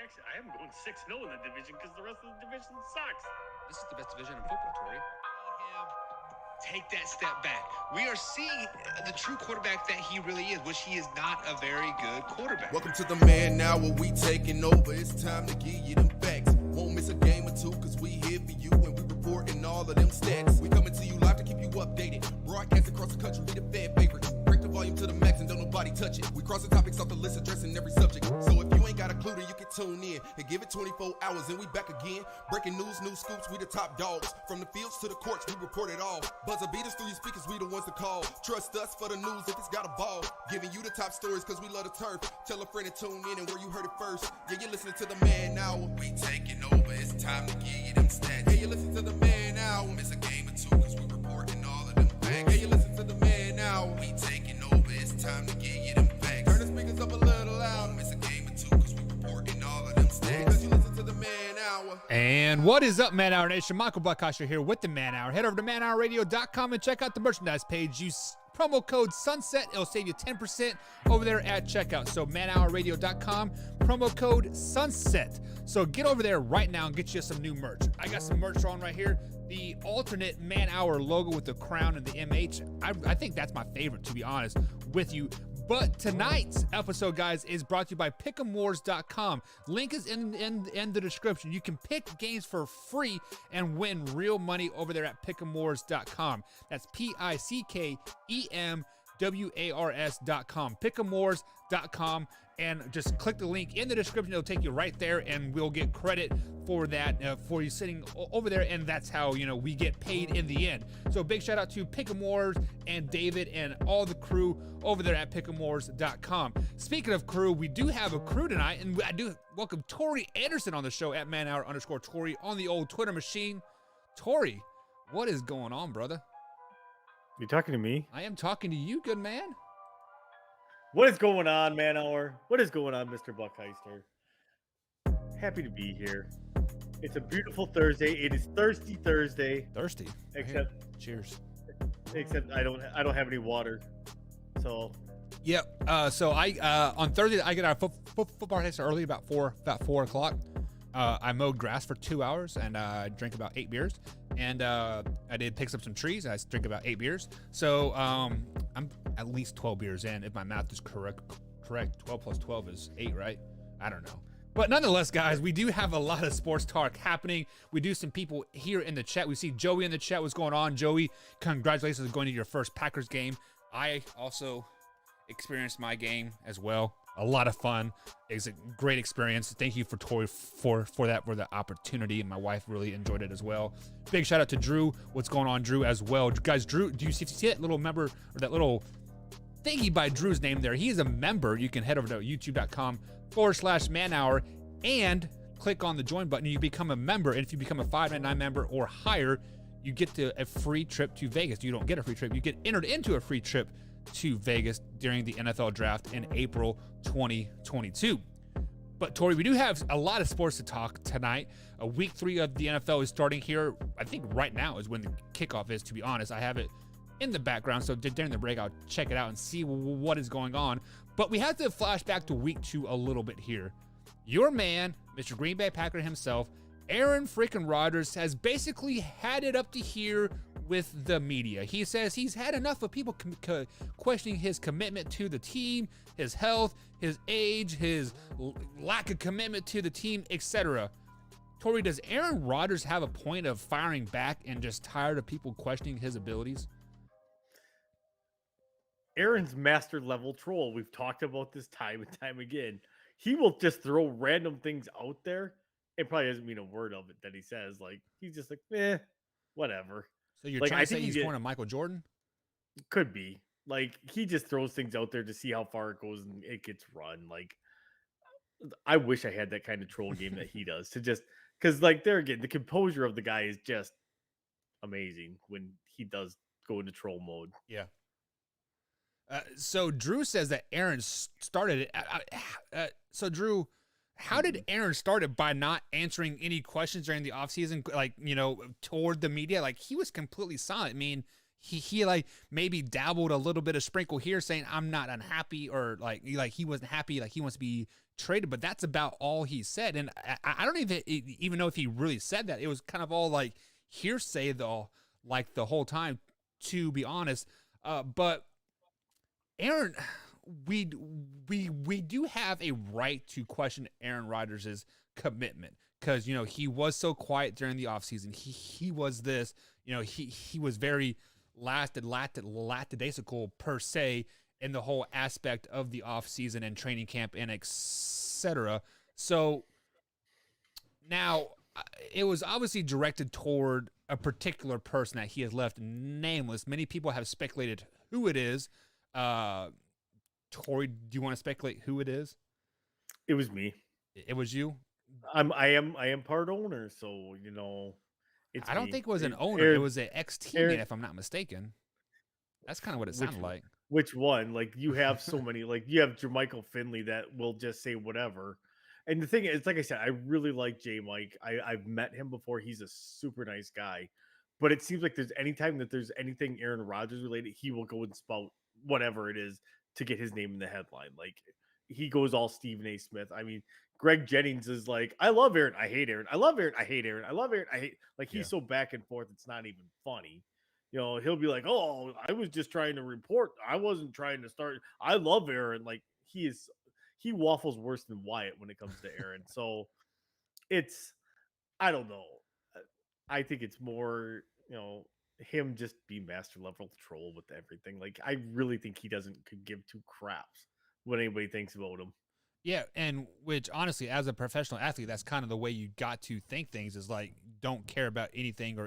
I am going 6-0 in the division because the rest of the division sucks. This is the best division in football, Tori. Take that step back. We are seeing the true quarterback that he really is, which he is not a very good quarterback. Welcome to the Man Now, where we taking over. It's time to give you them facts. Won't miss a game or two, cause we here for you and we reporting all of them stats. We coming to you live to keep you updated. Broadcast across the country, we the fan favorites. Break the volume to the max and don't nobody touch it. We crossing topics off the list, addressing every subject. So if you ain't got a clue, then you can tune in and give it 24 hours and we back again. Breaking news, new scoops, we the top dogs. From the fields to the courts, we report it all. Buzzer beaters through your speakers, we the ones to call. Trust us for the news if it's got a ball. Giving you the top stories cause we love the turf. Tell a friend to tune in and where you heard it first. Yeah, you're listening to the Man Now. We taking over, it's time to give you them stats. Yeah, you listen to the Man Now. Miss a game or two cause we reporting all of them facts. Yeah, you listen to the Man Now. We taking over, it's time to give you them facts. Turn the speakers up a little loud. Miss a game or two cause we reporting all of them stats. Cause you listen to the Man Hour. And what is up, Man Hour Nation? Michael Buckasher here with the Man Hour. Head over to manhourradio.com and check out the merchandise page. Use promo code SUNSET. It'll save you 10% over there at checkout. So manhourradio.com, promo code SUNSET. So get over there right now and get you some new merch. I got some merch on right here. The alternate Man Hour logo with the crown and the MH. I think that's my favorite, to be honest with you. But tonight's episode, guys, is brought to you by pick'emwars.com. Link is in the description. You can pick games for free and win real money over there at pick'emwars.com. That's pickemwars.com. Pick'emwars.com. And just click the link in the description. It'll take you right there, and we'll get credit for that for you sitting over there. And that's how, we get paid in the end. So big shout out to Pick'em Wars and David and all the crew over there at pick'emwars.com. Speaking of crew, we do have a crew tonight, and I do welcome Tori Anderson on the show at manhour_Tori on the old Twitter machine. Tori, what is going on, brother? You talking to me? I am talking to you, good man. What is going on, Man Hour? What is going on, Mr. Buckheister? Happy to be here. It's a beautiful Thursday. It is Thirsty Thursday. Thirsty. Except, cheers. Except I don't have any water. So. Yep. So I on Thursday I get out of football practice early about 4 o'clock. I mowed grass for 2 hours and I drank about 8 beers. And I did pick up some trees. I drink about 8 beers. So I'm at least 12 beers in, if my math is correct. 12 plus 12 is 8, right? I don't know. But nonetheless, guys, we do have a lot of sports talk happening. We do some people here in the chat. We see Joey in the chat. What's going on, Joey? Congratulations on going to your first Packers game. I also experienced my game as well. A lot of fun. It's a great experience. Thank you for Tori for the opportunity. And my wife really enjoyed it as well. Big shout out to Drew. What's going on, Drew, as well? Guys, Drew, do you see that little member or that little thingy by Drew's name there? He is a member. You can head over to youtube.com/manhour and click on the join button. You become a member. And if you become a $5.99 member or higher, you get a free trip to Vegas. You don't get a free trip. You get entered into a free trip to Vegas during the NFL draft in April 2022. But Tori, we do have a lot of sports to talk tonight. Week 3 of the NFL is starting here. I think right now is when the kickoff is, to be honest. I have it in the background, so during the break, I'll check it out and see what is going on. But we have to flash back to week 2 a little bit here. Your man, Mr. Green Bay Packer himself, Aaron freaking Rodgers, has basically had it up to here with the media. He says he's had enough of people questioning his commitment to the team, his health, his age, his lack of commitment to the team, etc. Tori, does Aaron Rodgers have a point of firing back and just tired of people questioning his abilities? Aaron's master level troll. We've talked about this time and time again. He will just throw random things out there. It probably doesn't mean a word of it that he says. Like, he's just like, whatever. So you're trying to say he's going to Michael Jordan? Could be. Like, he just throws things out there to see how far it goes and it gets run. Like, I wish I had that kind of troll game that he does. To just, because, like, there again, the composure of the guy is just amazing when he does go into troll mode. Yeah. So Drew says that Aaron started it. So Drew, how did Aaron start it by not answering any questions during the offseason, like, toward the media? Like, he was completely silent. I mean, he like maybe dabbled a little bit of sprinkle here saying I'm not unhappy, or like he wasn't happy, like he wants to be traded, but that's about all he said. And I don't even know if he really said that. It was kind of all like hearsay though, like the whole time, to be honest. But Aaron, we do have a right to question Aaron Rodgers' commitment, because he was so quiet during the offseason. He was this, he was very lackadaisical per se in the whole aspect of the offseason and training camp and etc. So now it was obviously directed toward a particular person that he has left nameless. Many people have speculated who it is. Tori, do you want to speculate who it is? It was me. It was you? I am part owner, so it's I don't me. think it was an owner. It was an ex-teammate, if I'm not mistaken. That's kind of what it sounded like. Which one? Like, you have so many, like you have Jermichael Finley that will just say whatever. And the thing is, like I said, I really like J Mike. I've met him before. He's a super nice guy. But it seems like anytime that there's anything Aaron Rodgers related, he will go and spout whatever it is to get his name in the headline. Like, he goes all Stephen A. Smith. I mean, Greg Jennings is like, I love Aaron, I hate Aaron. I love Aaron, I hate Aaron. I love Aaron, I hate. Like, he's so back and forth, it's not even funny. He'll be like, oh, I was just trying to report. I wasn't trying to start. I love Aaron. Like, he waffles worse than Wyatt when it comes to Aaron. So I don't know. I think it's more, him just be master level troll with everything. Like, I really think he could give two craps what anybody thinks about him. Yeah, and which honestly, as a professional athlete, that's kind of the way you got to think things, is like, don't care about anything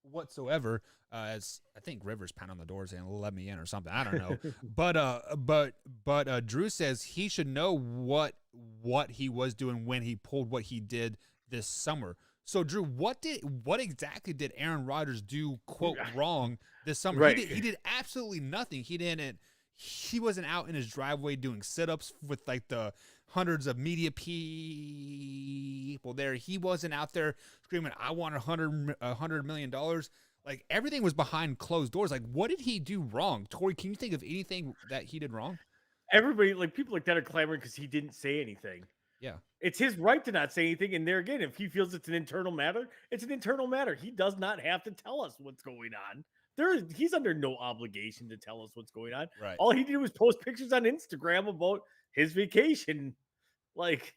whatsoever. As I think Rivers pound on the doors and let me in or something. I don't know. but Drew says he should know what he was doing when he pulled what he did this summer. So Drew, what exactly did Aaron Rodgers do, quote, wrong this summer? Right. He did absolutely nothing. He wasn't out in his driveway doing sit-ups with like the hundreds of media people there. He wasn't out there screaming, I want $100 million. Like, everything was behind closed doors. Like, what did he do wrong? Tori, can you think of anything that he did wrong? Everybody, like, people like that are clamoring because he didn't say anything. Yeah. It's his right to not say anything. And there again, if he feels it's an internal matter, it's an internal matter. He does not have to tell us what's going on. He's under no obligation to tell us what's going on. Right. All he did was post pictures on Instagram about his vacation. Like,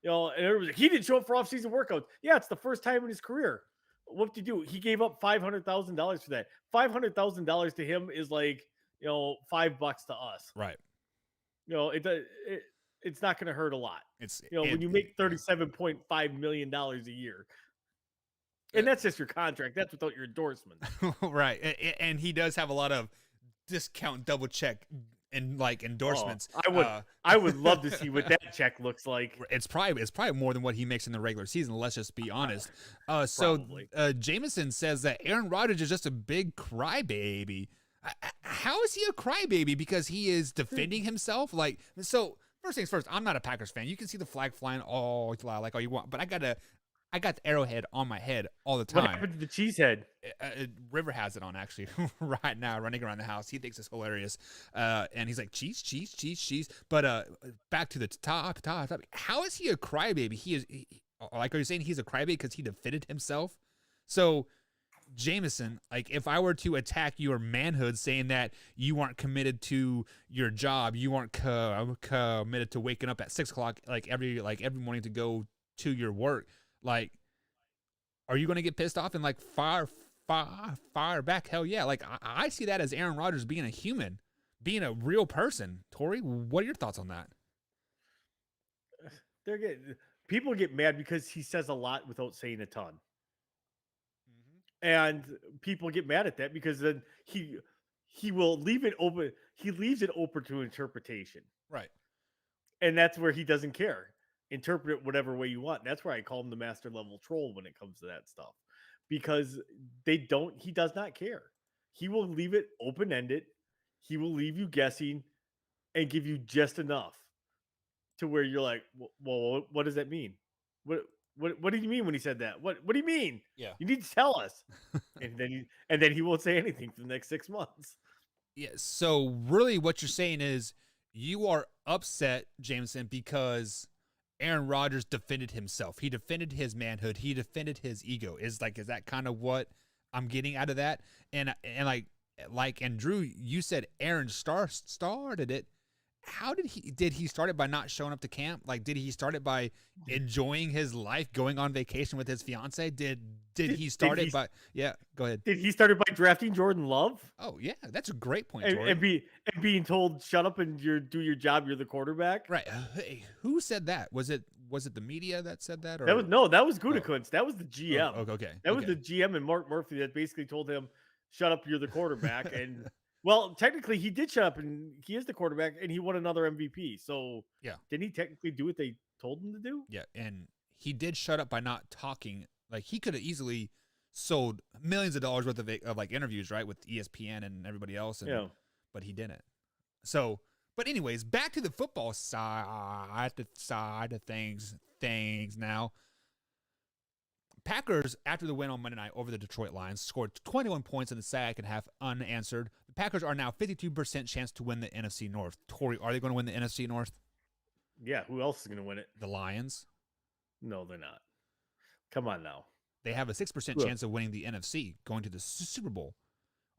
and everybody was like, he didn't show up for off-season workouts. Yeah, it's the first time in his career. What did he do? He gave up $500,000 for that. $500,000 to him is like, $5 to us. Right. It's not going to hurt a lot. It's when you make $37.5 million a year. And that's just your contract. That's without your endorsement. Right. And he does have a lot of discount double check and like endorsements. I would love to see what that check looks like. It's probably more than what he makes in the regular season. Let's just be honest. So Jameson says that Aaron Rodgers is just a big crybaby. How is he a crybaby? Because he is defending himself. Like, so first things first, I'm not a Packers fan. You can see the flag flying all you want, but I got the arrowhead on my head all the time. What happened to the cheese head? River has it on actually right now, running around the house. He thinks it's hilarious, and he's like, cheese. But back to the top. How is he a crybaby? Are you saying he's a crybaby because he defended himself? So, Jameson, like, if I were to attack your manhood, saying that you aren't committed to your job, you aren't committed to waking up at 6 o'clock every morning to go to your work. Like, are you going to get pissed off and like fire back? Hell yeah. Like, I see that as Aaron Rodgers being a human, being a real person. Tori, what are your thoughts on that? People get mad because he says a lot without saying a ton. Mm-hmm. And people get mad at that because then he will leave it open. He leaves it open to interpretation. Right. And that's where he doesn't care. Interpret it whatever way you want. That's why I call him the master level troll when it comes to that stuff, because he does not care. He will leave it open-ended. He will leave you guessing and give you just enough to where you're like, well, what does that mean? What did you mean when he said that? What do you mean? Yeah. You need to tell us. and then he won't say anything for the next 6 months. Yeah. So really what you're saying is you are upset, Jameson, because Aaron Rodgers defended himself. He defended his manhood. He defended his ego. Is that kind of what I'm getting out of that? And and Drew, you said Aaron started it. How did he start it by not showing up to camp? Like, did he start it by enjoying his life, going on vacation with his fiance? Did he start it by? Yeah, go ahead. Did he start it by drafting Jordan Love? Oh yeah, that's a great point, Tori. And being told shut up and do your job. You're the quarterback. Right. Hey, who said that? Was it the media that said that? Or? That was Gutekunst. That was the GM. Oh, okay. That was the GM and Mark Murphy that basically told him, "Shut up, you're the quarterback." And well, technically, he did shut up, and he is the quarterback, and he won another MVP. So yeah, didn't he technically do what they told him to do? Yeah, and he did shut up by not talking. Like, he could have easily sold millions of dollars worth of like interviews, right, with ESPN and everybody else, and, but he didn't. So, but anyways, back to the football side of things now. Packers, after the win on Monday night over the Detroit Lions, scored 21 points in the second half unanswered. The Packers are now 52% chance to win the NFC North. Tori, are they going to win the NFC North? Yeah, who else is going to win it? The Lions? No, they're not. Come on now. They have a 6% chance of winning the NFC, going to the Super Bowl.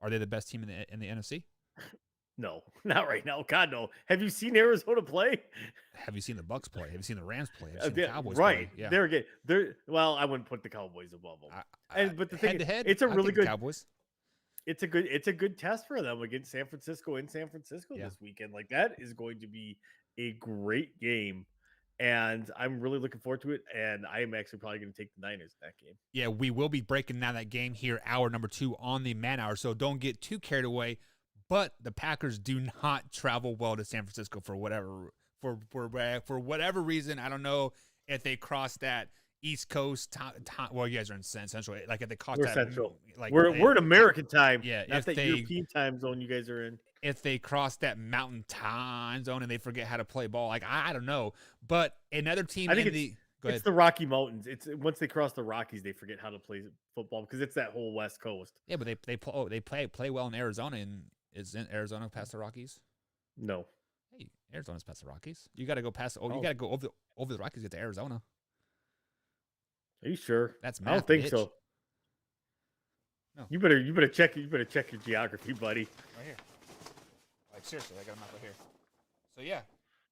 Are they the best team in the NFC? No, not right now. God, no. Have you seen Arizona play? Have you seen the Bucks play? Have you seen the Rams play? Have you seen the Cowboys right. play? Yeah. They're good. Well, I wouldn't put the Cowboys above them. But the thing is, it's a really good Cowboys. It's a good test for them against San Francisco in San Francisco this weekend. Like, that is going to be a great game. And I'm really looking forward to it. And I am actually probably going to take the Niners in that game. Yeah, we will be breaking down that game here, hour number 2 on the Man Hour. So don't get too carried away. But the Packers do not travel well to San Francisco for whatever reason. I don't know if they cross that East Coast time. Well, you guys are in Central. Like, if they cross that Central. Like, we're in American time. Yeah, not that European time zone you guys are in. If they cross that Mountain Time zone and they forget how to play ball, like, I don't know. But another team it's the Rocky Mountains. It's once they cross the Rockies, they forget how to play football because it's that whole West Coast. Yeah, but they play well in Arizona. And is in Arizona past the Rockies? No. Hey, Arizona's past the Rockies. You got to go past. You got to go over the Rockies to get to Arizona. Are you sure? That's math, I don't think bitch. so. No. You better check your geography, buddy. Right here. Like, seriously, I got a map right here. So yeah,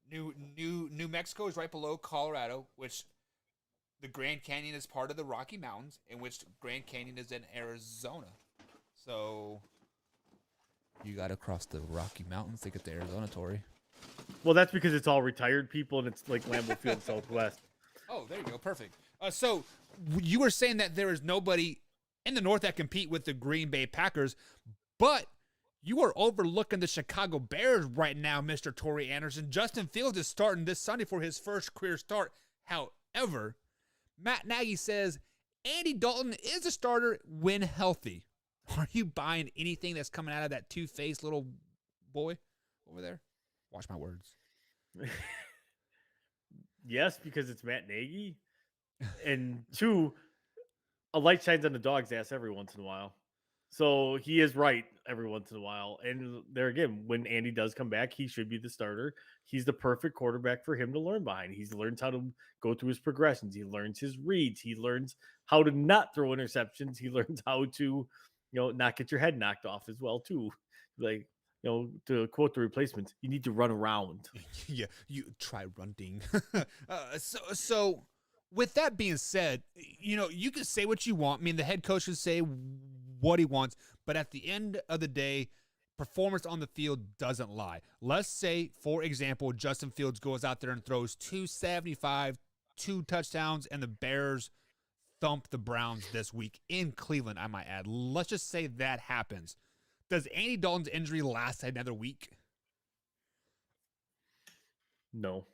New Mexico is right below Colorado, which the Grand Canyon is part of the Rocky Mountains, in which Grand Canyon is in Arizona. So you got to cross the Rocky Mountains to get to Arizona, Tori. Well, that's because it's all retired people and it's like Lambeau Field Southwest. Oh, there you go. Perfect. So you were saying that there is nobody in the North that compete with the Green Bay Packers, but you are overlooking the Chicago Bears right now, Mr. Tori Anderson. Justin Fields is starting this Sunday for his first career start. However, Matt Nagy says Andy Dalton is a starter when healthy. Are you buying anything that's coming out of that two-faced little boy over there? Watch my words. Yes, because it's Matt Nagy. And 2, a light shines on the dog's ass every once in a while. So he is right every once in a while. And there again, when Andy does come back, he should be the starter. He's the perfect quarterback for him to learn behind. He learns how to go through his progressions. He learns his reads. He learns how to not throw interceptions. He learns how to, not get your head knocked off as well, too. Like, to quote the replacements, you need to run around. Yeah, you try running. So with that being said, you can say what you want. I mean, the head coach should say what he wants, but at the end of the day, performance on the field doesn't lie. Let's say, for example, Justin Fields goes out there and throws 275, 2 touchdowns, and the Bears thump the Browns this week in Cleveland, I might add. Let's just say that happens. Does Andy Dalton's injury last another week? No.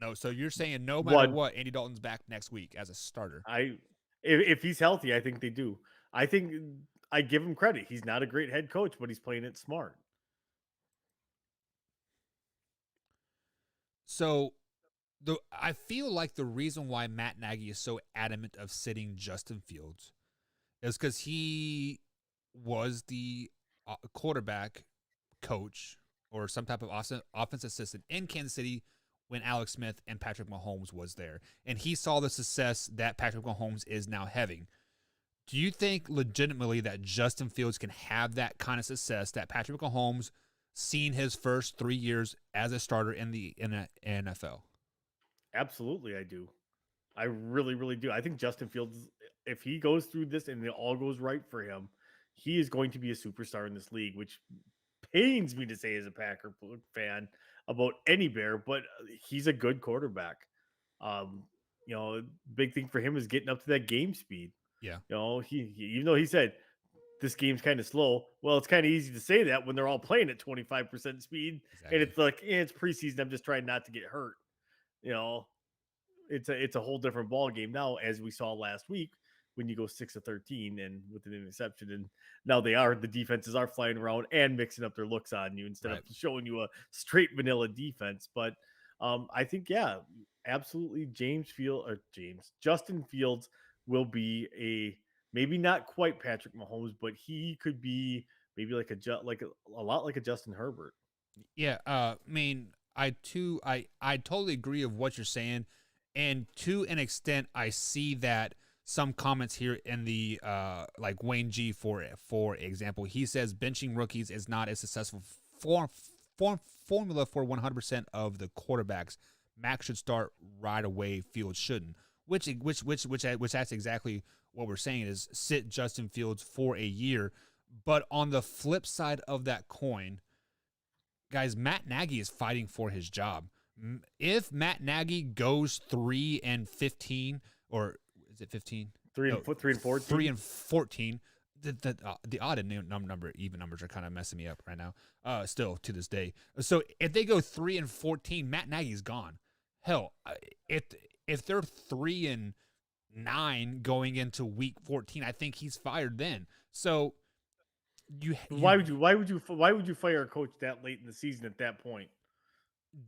No, so you're saying no matter what, Andy Dalton's back next week as a starter. If he's healthy, I think they do. I think I give him credit. He's not a great head coach, but he's playing it smart. So I feel like the reason why Matt Nagy is so adamant of sitting Justin Fields is because he was the quarterback coach or some type of offense assistant in Kansas City when Alex Smith and Patrick Mahomes was there. And he saw the success that Patrick Mahomes is now having. Do you think legitimately that Justin Fields can have that kind of success that Patrick Mahomes seen his first 3 years as a starter in the NFL? Absolutely, I do. I really, really do. I think Justin Fields, if he goes through this and it all goes right for him, he is going to be a superstar in this league, which pains me to say as a Packer fan about any Bear, but he's a good quarterback. Um, big thing for him is getting up to that game speed. Yeah. He even though he said this game's kind of slow, well, it's kind of easy to say that when they're all playing at 25% speed, Exactly. and it's like it's preseason. I'm just trying not to get hurt. It's a whole different ball game now, as we saw last week when you go 6 of 13 and with an interception, and now the defenses are flying around and mixing up their looks on you instead of showing you a straight vanilla defense. But I think absolutely Justin Fields will be a maybe not quite Patrick Mahomes, but he could be maybe like a lot like a Justin Herbert. Yeah, I mean, I totally agree of what you're saying, and to an extent, I see that some comments here in the like Wayne G for example, he says benching rookies is not a successful formula for 100% of the quarterbacks. Max should start right away. Fields shouldn't. Which that's exactly what we're saying is sit Justin Fields for a year. But on the flip side of that coin, guys, Matt Nagy is fighting for his job. If Matt Nagy goes 3-15, or is it 15? 3-14. 3-14. The odd and even numbers are kind of messing me up right now. Still to this day. So if they go 3-14, Matt Nagy's gone. Hell, if they're 3-9 going into week 14, I think he's fired then. So why would you fire a coach that late in the season at that point?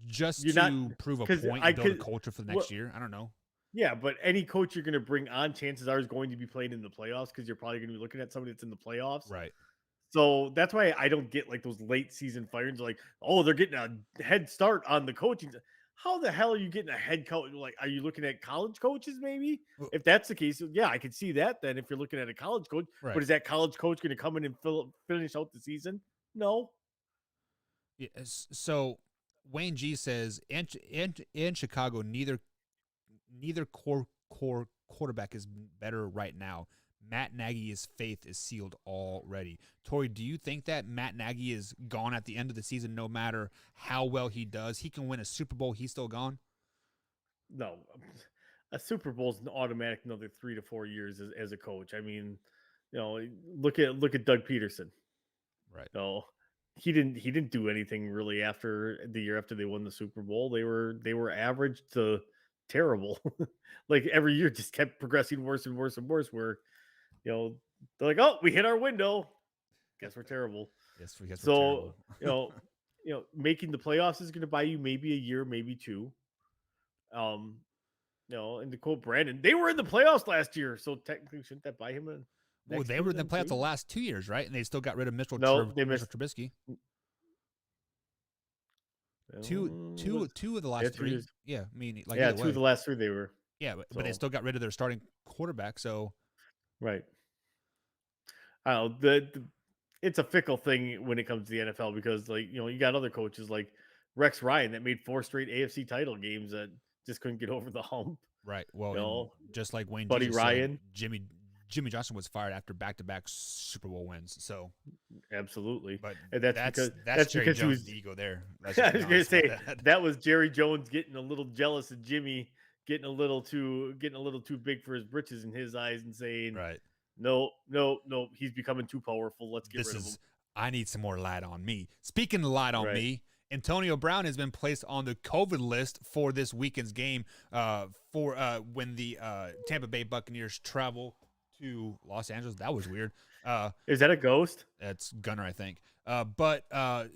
Just to prove a point and build a culture for the next year? I don't know. Yeah, but any coach you're going to bring on, chances are, is going to be playing in the playoffs because you're probably going to be looking at somebody that's in the playoffs. Right. So that's why I don't get like those late season firings. Like, oh, they're getting a head start on the coaching. How the hell are you getting a head coach? Like, are you looking at college coaches maybe? If that's the case, yeah, I could see that then if you're looking at a college coach. Right. But is that college coach going to come in and finish out the season? No. Yeah, so Wayne G says in Chicago, neither core quarterback is better right now. Matt Nagy's faith is sealed already. Tori, do you think that Matt Nagy is gone at the end of the season no matter how well he does? He can win a Super Bowl, he's still gone? No. A Super Bowl is an automatic another 3 to 4 years as a coach. I mean, look at Doug Peterson. Right. No. He didn't do anything really after the year after they won the Super Bowl. They were average to terrible. Like every year just kept progressing worse and worse and worse, where they're like, oh, we hit our window. Guess we're terrible. Yes, we guess we're terrible. Making the playoffs is going to buy you maybe a year, maybe two. And to quote Brandon, they were in the playoffs last year, so technically shouldn't that buy him a? Well, they were in the playoffs the last 2 years, right? And they still got rid of Mitchell Trubisky. Two of the last 3 years. Yeah, I mean, like 2 of the last 3 they were. Yeah, but they still got rid of their starting quarterback. So, right. I don't know. It's a fickle thing when it comes to the NFL because, like, you got other coaches like Rex Ryan that made 4 straight AFC title games that just couldn't get over the hump. Right. Well, just like Wayne Buddy Ryan, Jimmy Johnson was fired after back-to-back Super Bowl wins. So, absolutely. But that's Jerry because Jones' ego there. I was going to say that was Jerry Jones getting a little jealous of Jimmy, getting a little too big for his britches in his eyes, and saying, right. No, he's becoming too powerful. Let's get rid of him. I need some more light on me. Speaking of light on me, Antonio Brown has been placed on the COVID list for this weekend's game for when the Tampa Bay Buccaneers travel to Los Angeles. That was weird. Is that a ghost? That's Gunner, I think.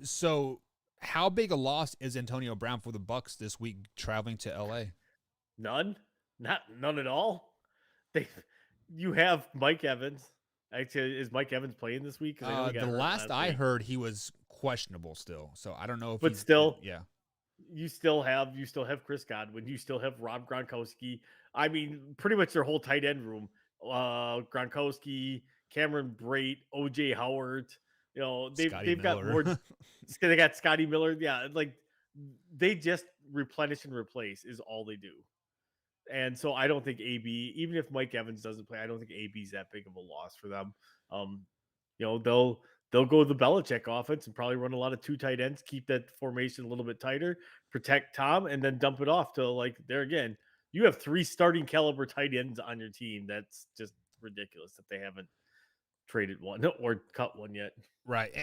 So how big a loss is Antonio Brown for the Bucs this week traveling to LA? None at all. You have Mike Evans. Actually, is Mike Evans playing this week? The last I heard, he was questionable still. So I don't know if But he's still, yeah. you still have Chris Godwin, you still have Rob Gronkowski. I mean, pretty much their whole tight end room. Gronkowski, Cameron Brate, OJ Howard. You know, Scotty they've got Miller. more. They got Scotty Miller. Yeah, like they just replenish and replace is all they do. And so I don't think AB, even if Mike Evans doesn't play, I don't think AB is that big of a loss for them. You know, they'll go the Belichick offense and probably run a lot of 2 tight ends, keep that formation a little bit tighter, protect Tom, and then dump it off to like there again. You have 3 starting caliber tight ends on your team. That's just ridiculous that they haven't traded one or cut one yet. Right.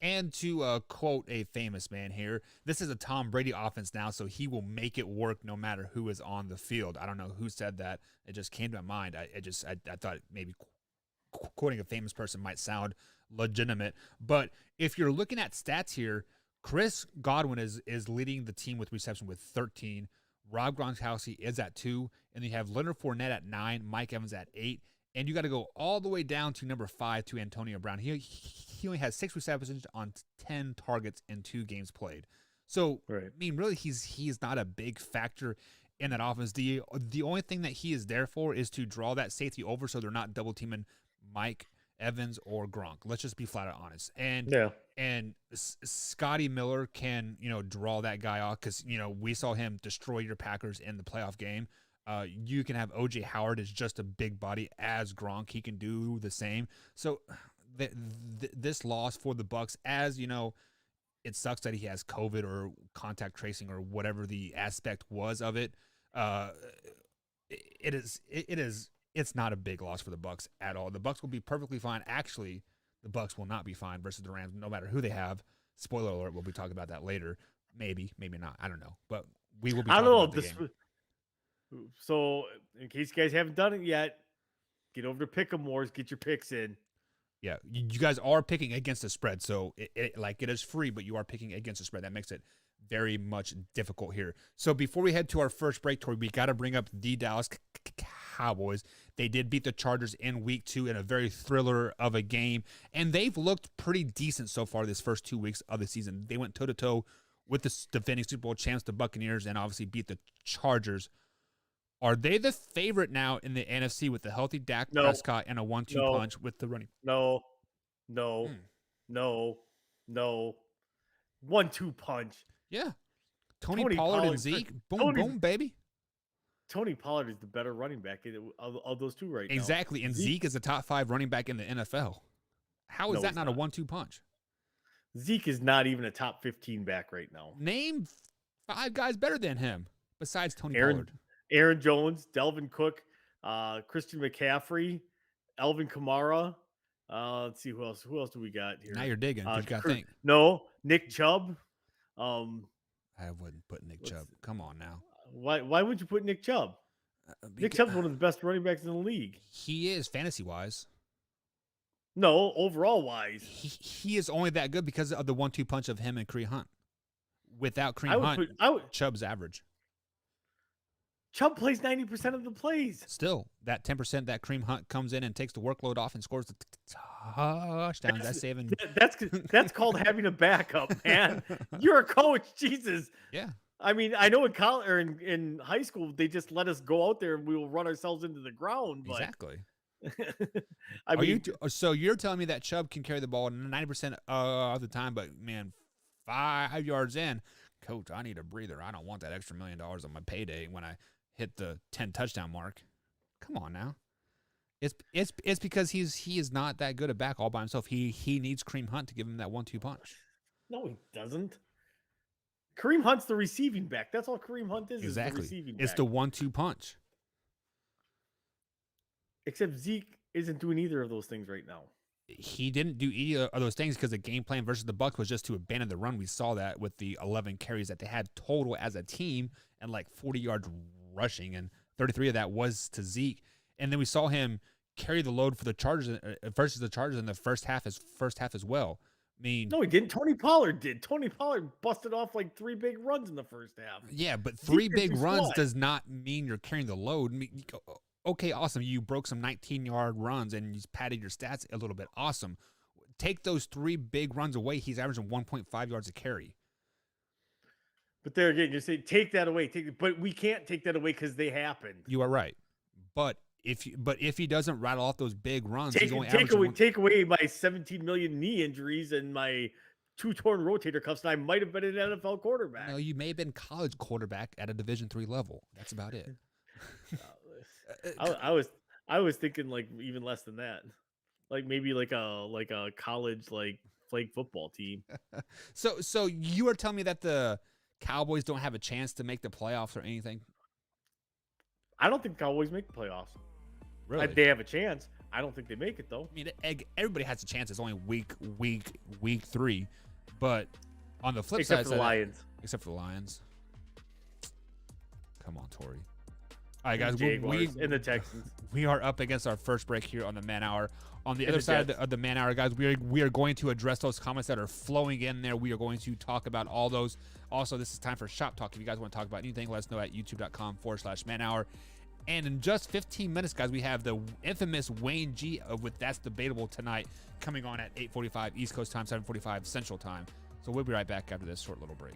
And to quote a famous man here, this is a Tom Brady offense now, so he will make it work no matter who is on the field. I don't know who said that. It just came to my mind. I thought maybe quoting a famous person might sound legitimate. But if you're looking at stats here, Chris Godwin is leading the team with reception with 13. Rob Gronkowski is at 2. And you have Leonard Fournette at 9, Mike Evans at 8. And you got to go all the way down to number 5 to Antonio Brown. He only has 6 receptions on 10 targets in 2 games played. So, Right. I mean, really, he's not a big factor in that offense. The only thing that he is there for is to draw that safety over so they're not double teaming Mike Evans or Gronk. Let's just be flat out honest. And Scotty Miller can, draw that guy off because, we saw him destroy your Packers in the playoff game. You can have OJ Howard as just a big body as Gronk. He can do the same. So this loss for the Bucs, as it sucks that he has COVID or contact tracing or whatever the aspect was of it. It's not a big loss for the Bucs at all. The Bucs will be perfectly fine. Actually, the Bucs will not be fine versus the Rams, no matter who they have. Spoiler alert: we'll be talking about that later. Maybe not. I don't know, but we will be. I don't know about the this. game. So, in case you guys haven't done it yet, get over to Pick'em Wars. Get your picks in. Yeah, you guys are picking against the spread, so it is free, but you are picking against the spread. That makes it very much difficult here. So before we head to our first break, Tori, we got to bring up the Dallas Cowboys. They did beat the Chargers in week 2 in a very thriller of a game, and they've looked pretty decent so far this first 2 weeks of the season. They went toe-to-toe with the defending Super Bowl champs, the Buccaneers, and obviously beat the Chargers. Are they the favorite now in the NFC with the healthy Dak Prescott and a 1-2 punch with the running? No. 1-2 punch. Yeah. Tony Pollard and Zeke. Boom, boom, baby. Tony Pollard is the better running back of those two right now. Exactly. And Zeke is the top 5 running back in the NFL. How is that not a 1-2 punch? Zeke is not even a top 15 back right now. Name 5 guys better than him besides Tony Pollard. Aaron Jones, Delvin Cook, Christian McCaffrey, Alvin Kamara. Let's see who else. Who else do we got here? Now you're digging. You got to think. No, Nick Chubb. I wouldn't put Nick Chubb. Come on now. Why would you put Nick Chubb? Nick Chubb's one of the best running backs in the league. He is fantasy wise. No, overall wise. He is only that good because of the 1-2 punch of him and Kareem Hunt. Without Kareem Hunt, Chubb's average. Chubb plays 90% of the plays. Still, that 10% that Kareem Hunt comes in and takes the workload off and scores the touchdowns. That's saving. That's called having a backup, man. You're a coach, Jesus. Yeah. I mean, I know in college or in high school they just let us go out there and we will run ourselves into the ground. But... Exactly. So you're telling me that Chubb can carry the ball 90% of the time, but man, 5 yards in, coach, I need a breather. I don't want that extra $1 million on my payday when I hit the 10 touchdown mark. Come on now. It's because he is not that good at back all by himself. He needs Kareem Hunt to give him that 1-2 punch. No, he doesn't. Kareem Hunt's the receiving back. That's all Kareem Hunt is. Exactly. Is the receiving it's back. the 1-2 punch. Except Zeke isn't doing either of those things right now. He didn't do either of those things because the game plan versus the Bucs was just to abandon the run. We saw that with the 11 carries that they had total as a team and like 40 yards rushing, and 33 of that was to Zeke. And then we saw him carry the load for the Chargers versus the Chargers in the first half as well. I mean, no, he didn't. Tony Pollard did. Tony Pollard busted off like 3 big runs in the first half. Yeah, but 3 big runs does not mean you're carrying the load. I mean, okay, awesome. You broke some 19-yard runs and you padded your stats a little bit. Awesome. take those 3 big runs away, he's averaging 1.5 yards a carry. But there again, you say take that away. But we can't take that away because they happened. You are right. But if he doesn't rattle off those big runs, he's only take away my 17 million knee injuries and my 2 torn rotator cuffs, and I might have been an NFL quarterback. No, you may have been college quarterback at a Division III level. That's about it. I was thinking like even less than that, like maybe like a college like flag football team. So you are telling me that the Cowboys don't have a chance to make the playoffs or anything? I don't think Cowboys make the playoffs. Really? They have a chance. I don't think they make it though. I mean, everybody has a chance. It's only week 3, but on the flip side, except for the Lions. Except for the Lions. Come on, Tori. All right, guys. Jaguars and the Texans. We are up against our first break here on the Man Hour. On the other side of the Man Hour, guys, we are going to address those comments that are flowing in there. We are going to talk about all those. Also, this is time for Shop Talk. If you guys want to talk about anything, let us know at youtube.com/Man Hour. And in just 15 minutes, guys, we have the infamous Wayne G with That's Debatable tonight coming on at 8:45 East Coast time, 7:45 Central time. So we'll be right back after this short little break.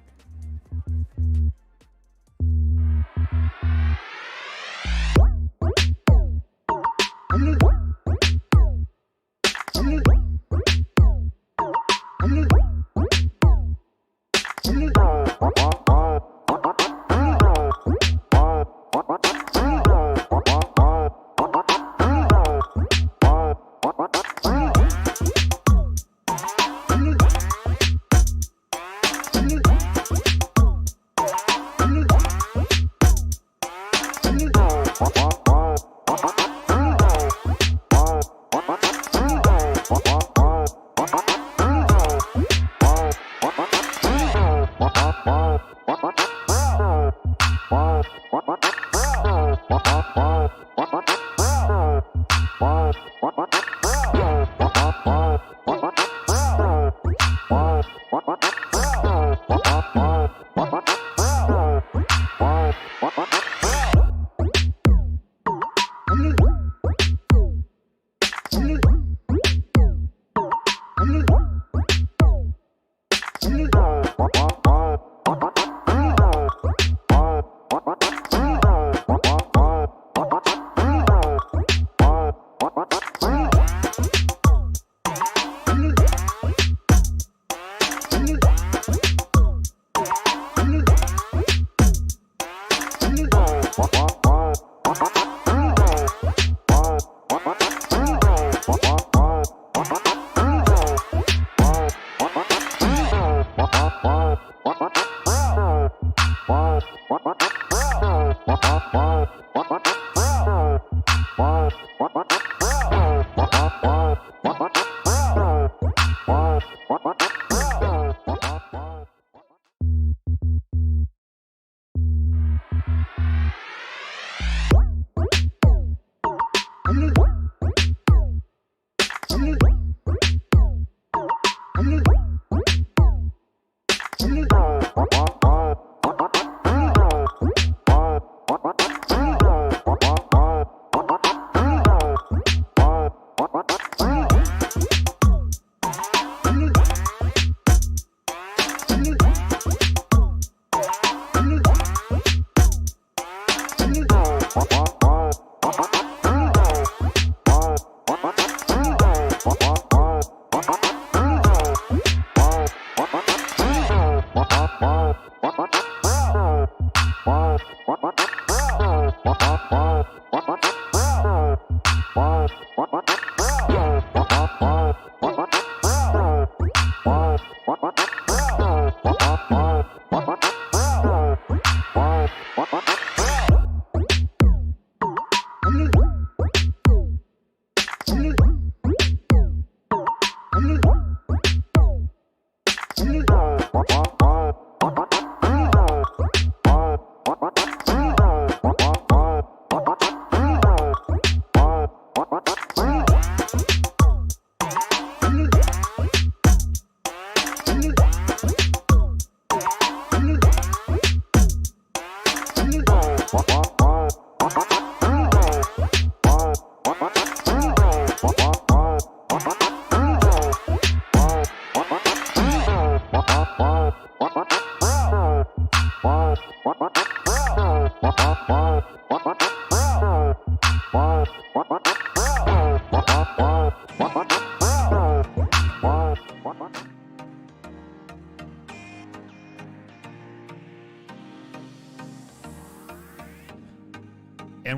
And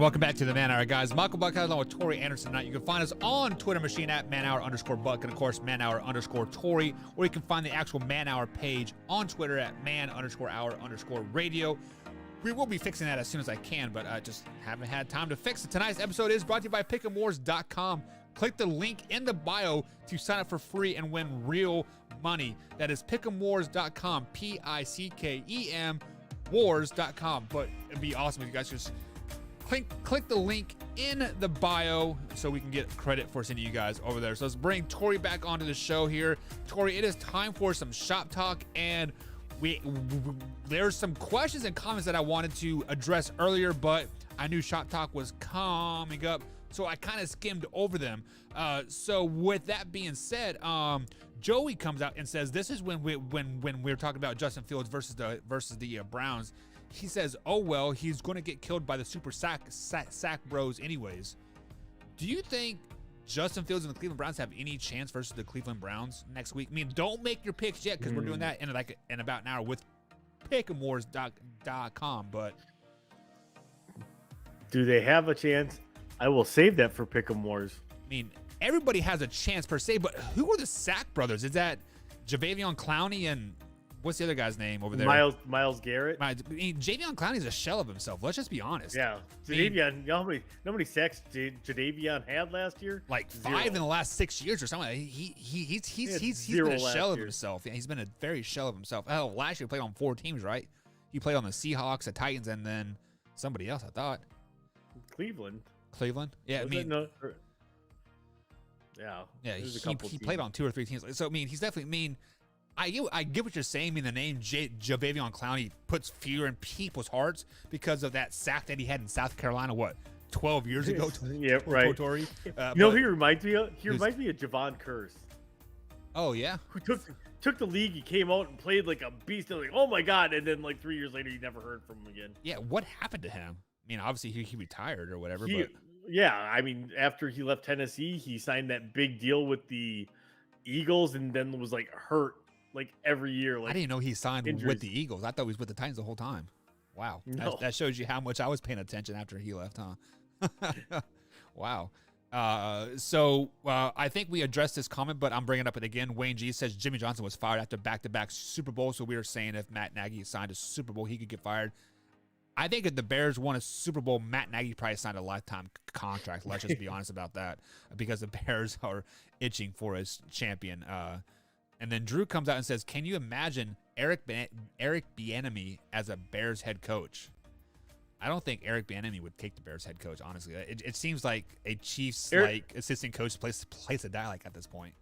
welcome back to the Man Hour, guys. Michael Buck along with Tori Anderson tonight. You can find us on Twitter machine at manhour_Buck and, of course, manhour_Tori, or you can find the actual Man Hour page on Twitter at man_hour_radio. We will be fixing that as soon as I can, but I just haven't had time to fix it. Tonight's episode is brought to you by pick'emwars.com. Click the link in the bio to sign up for free and win real money. That is pick'emwars.com, PICKEM wars.com. But it'd be awesome if you guys just click the link in the bio so we can get credit for sending you guys over there. So let's bring Tori back onto the show here. Tori, it is time for some shop talk, and there's some questions and comments that I wanted to address earlier, but I knew shop talk was coming up, so I kind of skimmed over them. So with that being said, Joey comes out and says this is when we're talking about Justin Fields versus the Browns. He says, oh, well, he's going to get killed by the super sack bros anyways. Do you think Justin Fields and the Cleveland Browns have any chance versus the Cleveland Browns next week? I mean, don't make your picks yet because we're doing that in about an hour with pick'emwars.com. But do they have a chance? I will save that for Pick'em Wars. I mean, everybody has a chance per se, but who are the Sack brothers? Is that Jadeveon Clowney and what's the other guy's name over there? Miles Garrett. I mean, Jadeveon Clowney's a shell of himself. Let's just be honest. Yeah, Jadeveon. You know how many sacks Jadeveon had last year? Like 5 Zero. in the last 6 years or something. He's zero been a last shell of year. himself. Yeah, he's been a very shell of himself. Oh, last year he played on 4 teams, right? He played on the Seahawks, the Titans, and then somebody else. I thought Cleveland. Yeah, I Was mean, it? No, yeah. yeah, There's a couple he teams. played on 2 or 3 teams. So I mean, he's definitely. I mean, I get what you're saying. I mean, the name Jadeveon Clowney puts fear in people's hearts because of that sack that he had in South Carolina. What, 12 years ago? Yeah, right. Tori. You know who he reminds me of? He reminds me of Javon Curse, Oh yeah. who took the league. He came out and played like a beast. And like, oh my god! And then like 3 years later, you never heard from him again. Yeah. What happened to him? I mean, obviously he retired or whatever. He, but yeah, I mean, after he left Tennessee, he signed that big deal with the Eagles, and then was like hurt like every year. Like I didn't know he signed injuries. with the Eagles. I thought he was with the Titans the whole time. Wow. No. That shows you how much I was paying attention after he left, huh? Wow. So I think we addressed this comment, but I'm bringing it up again. Wayne G says Jimmy Johnson was fired after back-to-back Super Bowls. So we were saying if Matt Nagy signed a Super Bowl, he could get fired. I think if the Bears won a Super Bowl, Matt Nagy probably signed a lifetime contract. Let's just be honest about that, because the Bears are itching for his champion. And then Drew comes out and says, can you imagine Eric Bieniemy as a Bears head coach? I don't think Eric Bieniemy would take the Bears head coach, honestly. It seems like a Chiefs assistant coach place to die like at this point.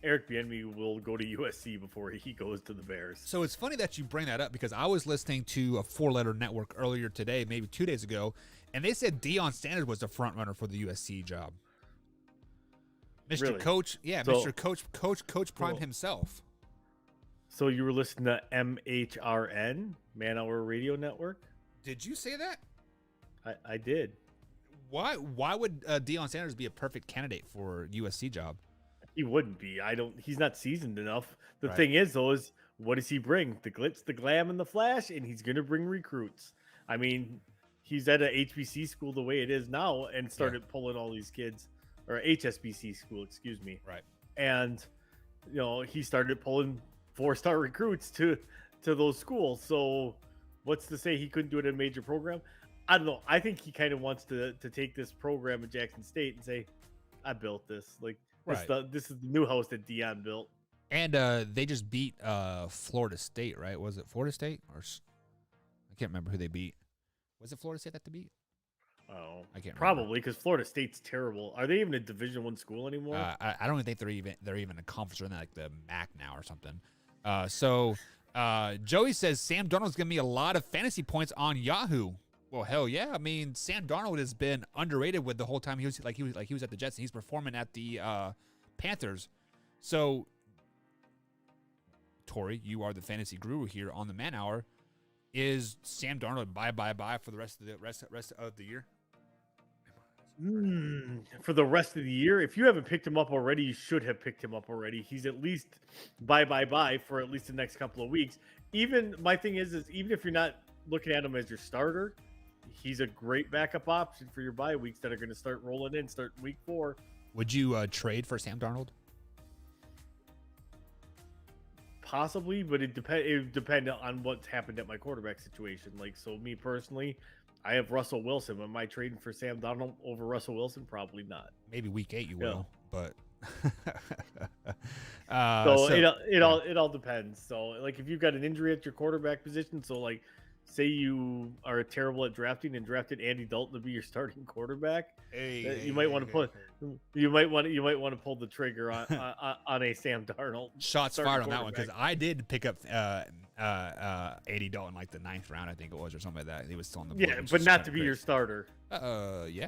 Eric Bieniemy will go to USC before he goes to the Bears. So it's funny that you bring that up because I was listening to a 4-letter network earlier today, maybe 2 days ago, and they said Deion Sanders was the front runner for the USC job. Mr. Really? Coach, yeah, So- Mr. Coach Prime Cool. himself. So you were listening to MHRN, Man Hour Radio Network? Did you say that? I did. Why would Deion Sanders be a perfect candidate for USC job? He wouldn't be. He's not seasoned enough. The Right. thing is, though, is what does he bring? The glitz, the glam, and the flash, and he's going to bring recruits. I mean, he's at a HBC school the way it is now and started pulling all these kids, or HSBC school, excuse me. Right. And, you know, he started pulling 4-star recruits to those schools. So what's to say he couldn't do it in a major program? I don't know. I think he kind of wants to take this program at Jackson State and say, I built this. Like, Right. this is the new house that Dion built. And they just beat Florida State, right? Was it Florida State I can't remember who they beat. Was it Florida State that they beat? Oh, I can't remember. probably because Florida State's terrible. Are they even a Division I school anymore? I don't think they're even a conference or like the MAC now or something. So Joey says Sam Darnold's gonna be a lot of fantasy points on Yahoo. Well, hell yeah! I mean, Sam Darnold has been underrated with the whole time he was at the Jets, and he's performing at the Panthers. So, Tori, you are the fantasy guru here on the Man Hour. Is Sam Darnold bye for the rest of the year? For the rest of the year, if you haven't picked him up already, you should have picked him up already. He's at least bye for at least the next couple of weeks. Even my thing is even if you're not looking at him as your starter, he's a great backup option for your bye weeks that are going to start rolling in, start week 4. Would you trade for Sam Darnold? Possibly, but it depend on what's happened at my quarterback situation. Like, so me personally, I have Russell Wilson. Am I trading for Sam Darnold over Russell Wilson? Probably not. Maybe week 8 you will, but so it all depends. So like if you've got an injury at your quarterback position, so like say you are terrible at drafting and drafted Andy Dalton to be your starting quarterback, you might want to pull the trigger on a Sam Darnold. Shots fired on that one because I did pick up Andy Dalton like the 9th round, I think it was, or something like that. He was still on the board. Yeah, but not to be your starter. Yeah.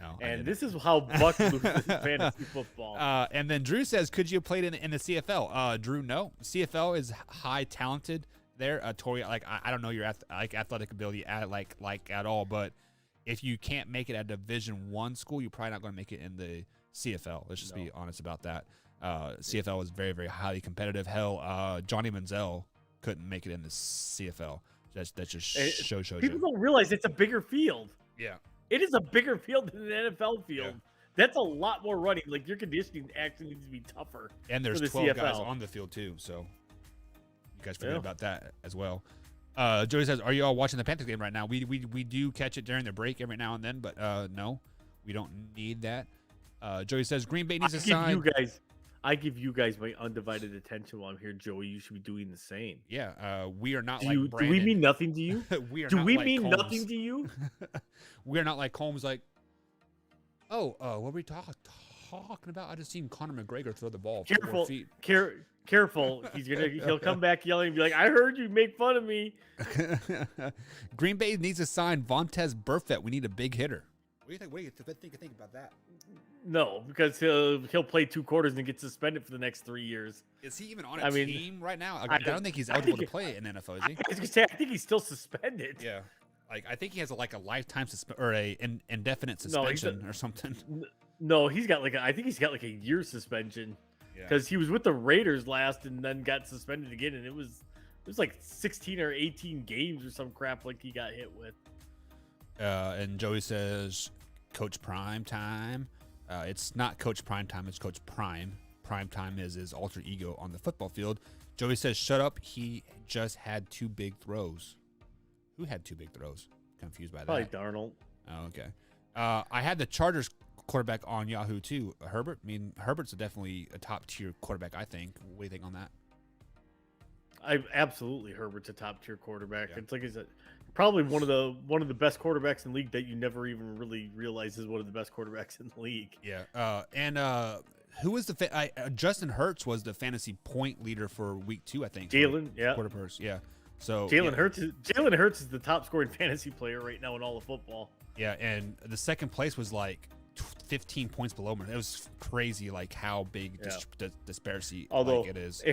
No, and this is how Buck loses fantasy football. And then Drew says, could you have played in the CFL? Drew, no. CFL is high talented there. Tori, like I don't know your athletic ability at all, but if you can't make it at Division I school, you're probably not going to make it in the CFL. Let's just be honest about that. CFL is very, very highly competitive. Hell, Johnny Manziel couldn't make it in the CFL. That just shows you. People don't realize it's a bigger field. Yeah. It is a bigger field than the NFL field. Yeah. That's a lot more running. Like, your conditioning actually needs to be tougher. And there's 12 guys on the field, too. So you guys forget about that as well. Joey says, are you all watching the Panthers game right now? We do catch it during the break every now and then, but no, we don't need that. Joey says, Green Bay needs a sign. I give you guys my undivided attention while I'm here, Joey. You should be doing the same. Yeah, we are not Brandon. Do we mean nothing to you? Do we mean nothing to you? We are not like Holmes. Like, what were we talking about? I just seen Conor McGregor throw the ball 4 feet. Careful. He'll come back yelling and be like, I heard you make fun of me. Green Bay needs to sign Vontaze Burfict. We need a big hitter. What do you think? What do you think about that? No, because he'll play 2 quarters and get suspended for the next 3 years. Is he even on a team right now? I don't think he's eligible to play in NFL, is he? I was gonna say, I think he's still suspended. Yeah, like I think he has a lifetime or an indefinite suspension or something. No, I think he's got like a year suspension because he was with the Raiders last and then got suspended again, and it was like 16 or 18 games or some crap like he got hit with. And Joey says, Coach Prime Time. It's not Coach Prime Time, it's Coach Prime. Prime Time is his alter ego on the football field. Joey says, shut up. He just had 2 big throws. Who had 2 big throws? Confused by that. Probably Darnold. Oh, okay. I had the Chargers quarterback on Yahoo too. Herbert. I mean, Herbert's definitely a top tier quarterback, I think. What do you think on that? Absolutely, Herbert's a top tier quarterback. Yeah. It's like I said, probably one of the best quarterbacks in the league that you never even really realize is one of the best quarterbacks in the league. Yeah. Who was Justin Hurts was the fantasy point leader for week 2, I think. Jalen, yeah. Quarter purse, yeah. So Jalen Hurts is the top scoring fantasy player right now in all of football. Yeah, and the second place was like 15 points below me. It was crazy, like how big the disparity it is.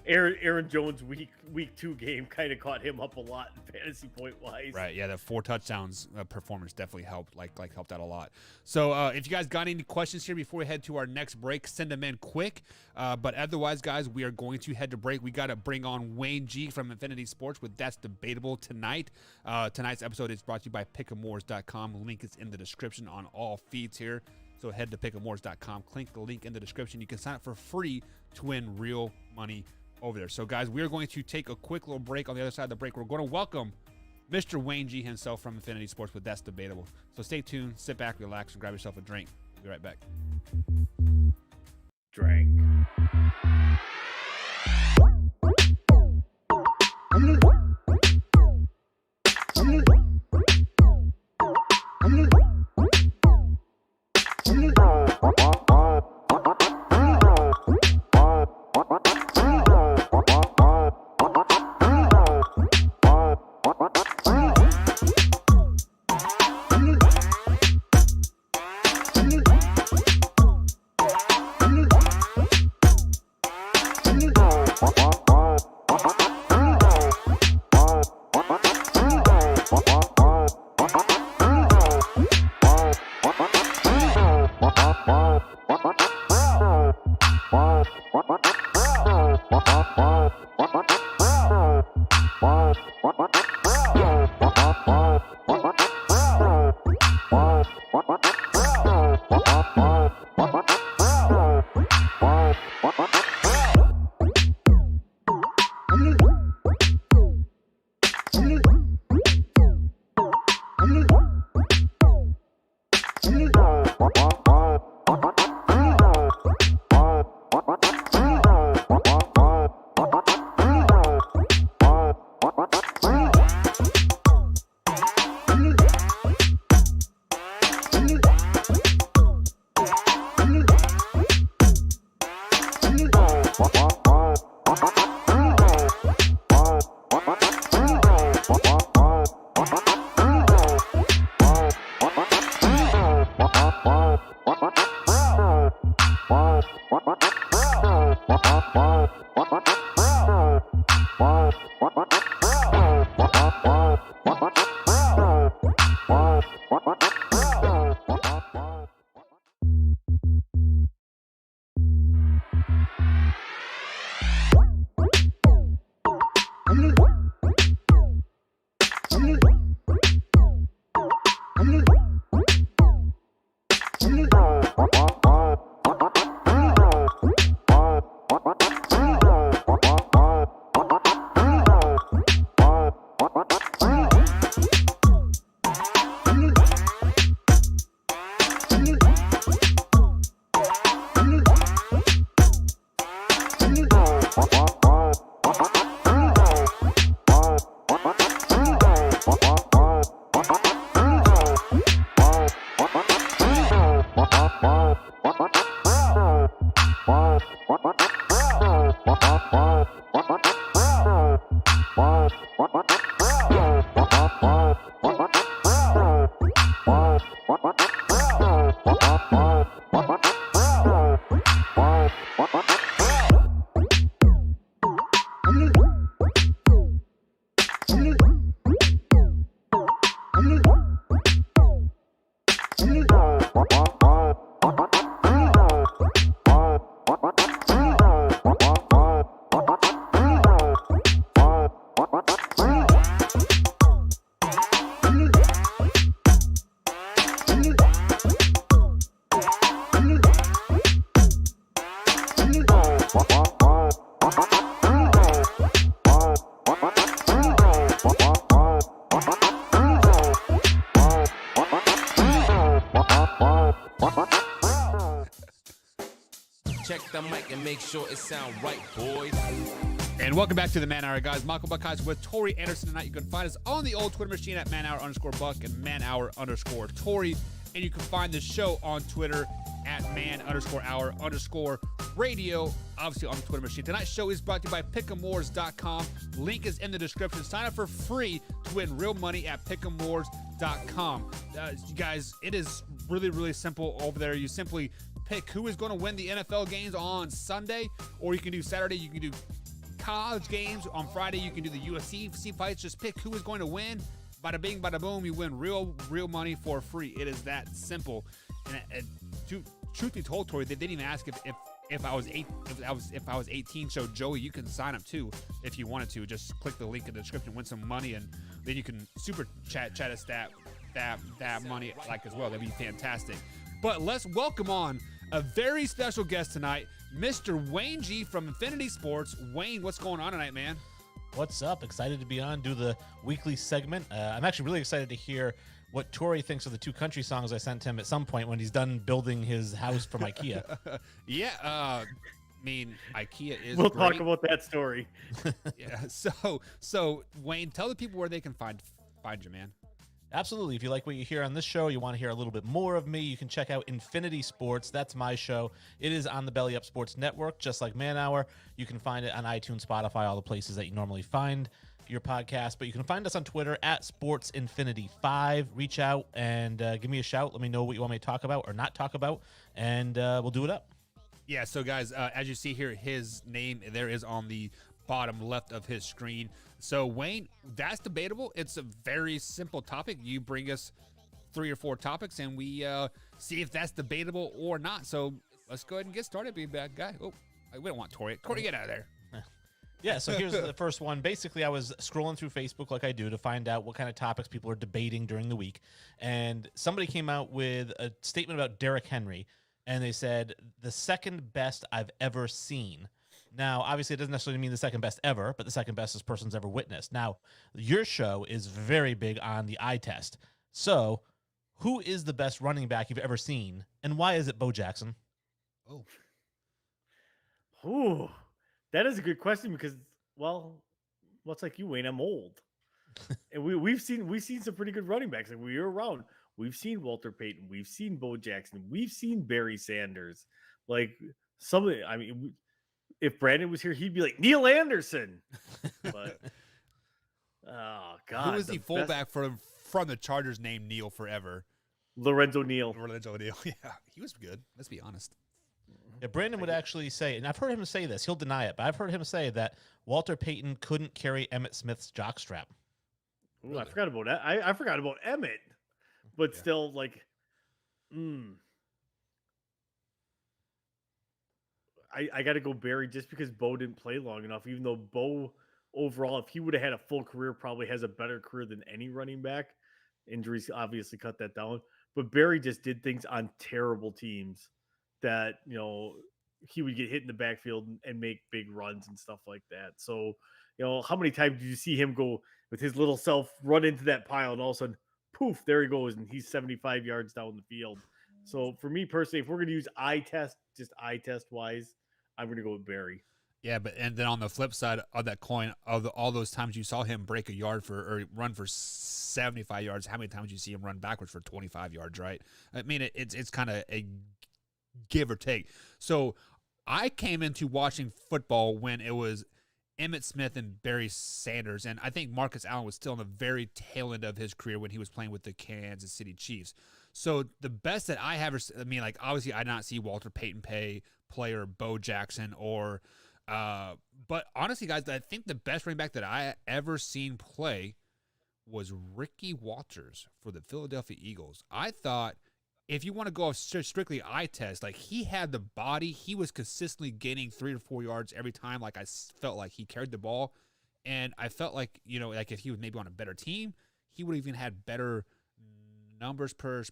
Aaron Jones' week 2 game kind of caught him up a lot in fantasy point wise. Right, yeah, the 4 touchdowns performance definitely helped, helped out a lot. So if you guys got any questions here before we head to our next break, send them in quick. But otherwise, guys, we are going to head to break. We got to bring on Wayne G from Infinity Sports with That's Debatable tonight. Tonight's episode is brought to you by Pick'Emores.com. Link is in the description on all feeds here. So head to Pick'Emores.com. Click the link in the description. You can sign up for free to win real money over there. So guys, we're going to take a quick little break. On the other side of the break, we're going to welcome Mr. Wayne G himself from Infinity Sports with That's Debatable. So stay tuned, sit back, relax, and grab yourself a drink. We'll be right back. Drink. Check the mic and make sure it sound right, boys. And welcome back to the Man Hour, guys. Michael Buckeyes with Tori Anderson tonight. You can find us on the old Twitter machine at manhour_Buck and manhour_Tori. And you can find the show on Twitter at man_hour_radio. Obviously on the Twitter machine. Tonight's show is brought to you by pick'emwars.com. Link is in the description. Sign up for free to win real money at pick'emwars.com. You guys, it is really, really simple over there. You simply pick who is going to win the NFL games on Sunday, or you can do Saturday. You can do college games on Friday. You can do the UFC fights. Just pick who is going to win. Bada bing, bada boom. You win real money for free. It is that simple. And truth be told, Tori, they didn't even ask if I was 18. So Joey, you can sign up too if you wanted to. Just click the link in the description, win some money, and then you can super chat us that money like as well. That'd be fantastic. But let's welcome on a very special guest tonight, Mr. Wayne G from Infinity Sports. Wayne, what's going on tonight, man? What's up? Excited to be on, do the weekly segment. I'm actually really excited to hear what Tori thinks of the two country songs I sent him at some point when he's done building his house from IKEA. Yeah, I mean, IKEA is We'll great. talk about that story. Yeah, so Wayne, tell the people where they can find you, man. Absolutely. If you like what you hear on this show, you want to hear a little bit more of me, you can check out Infinity Sports. That's my show. It is on the Belly Up Sports Network, just like Man Hour. You can find it on iTunes, Spotify, all the places that you normally find your podcast. But you can find us on Twitter at SportsInfinity5. Reach out and give me a shout. Let me know what you want me to talk about or not talk about, and we'll do it up. Yeah, so guys, as you see here, his name there is on the bottom left of his screen. So Wayne, that's debatable. It's a very simple topic. You bring us 3 or 4 topics, and we see if that's debatable or not. So let's go ahead and get started, be a bad guy. Oh, we don't want Tori. Tori, get out of there. Yeah, so here's the first one. Basically, I was scrolling through Facebook like I do to find out what kind of topics people are debating during the week. And somebody came out with a statement about Derrick Henry, and they said, the second best I've ever seen. Now, obviously, it doesn't necessarily mean the second best ever, but the second best this person's ever witnessed. Now, your show is very big on the eye test. So, who is the best running back you've ever seen, and why is it Bo Jackson? Ooh, that is a good question because, well, much like you, Wayne, I'm old, and we've seen some pretty good running backs. Like we were around. We've seen Walter Payton. We've seen Bo Jackson. We've seen Barry Sanders. Like if Brandon was here, he'd be like Neil Anderson. But oh god, who was the fullback from the Chargers named Neil forever? Lorenzo Neal. Yeah, he was good. Let's be honest. Yeah, Brandon would actually say, and I've heard him say this, he'll deny it, but I've heard him say that Walter Payton couldn't carry Emmitt Smith's jockstrap. Ooh, really? I forgot about that. I forgot about Emmett, but yeah. Still, like, I got to go Barry just because Bo didn't play long enough, even though Bo overall, if he would have had a full career, probably has a better career than any running back Injuries obviously cut that down. But Barry just did things on terrible teams that, he would get hit in the backfield and make big runs and stuff like that. So, how many times did you see him go with his little self, run into that pile, and all of a sudden, poof, there he goes, and he's 75 yards down the field. So for me personally, if we're going to use eye test, just eye test wise, I'm going to go with Barry. Yeah, and then on the flip side of that coin, all those times you saw him break a yard or run for 75 yards, how many times did you see him run backwards for 25 yards, right? I mean, it's kind of a give or take. So I came into watching football when it was Emmitt Smith and Barry Sanders, and I think Marcus Allen was still in the very tail end of his career when he was playing with the Kansas City Chiefs. So the best that I ever, I mean, like obviously I did not see Walter Payton play or Bo Jackson or, but honestly, guys, I think the best running back that I ever seen play was Ricky Walters for the Philadelphia Eagles. I thought, if you want to go off strictly eye test, like he had the body, he was consistently gaining 3 or 4 yards every time. Like I felt like he carried the ball, and I felt like, like if he was maybe on a better team, he would have even had better numbers per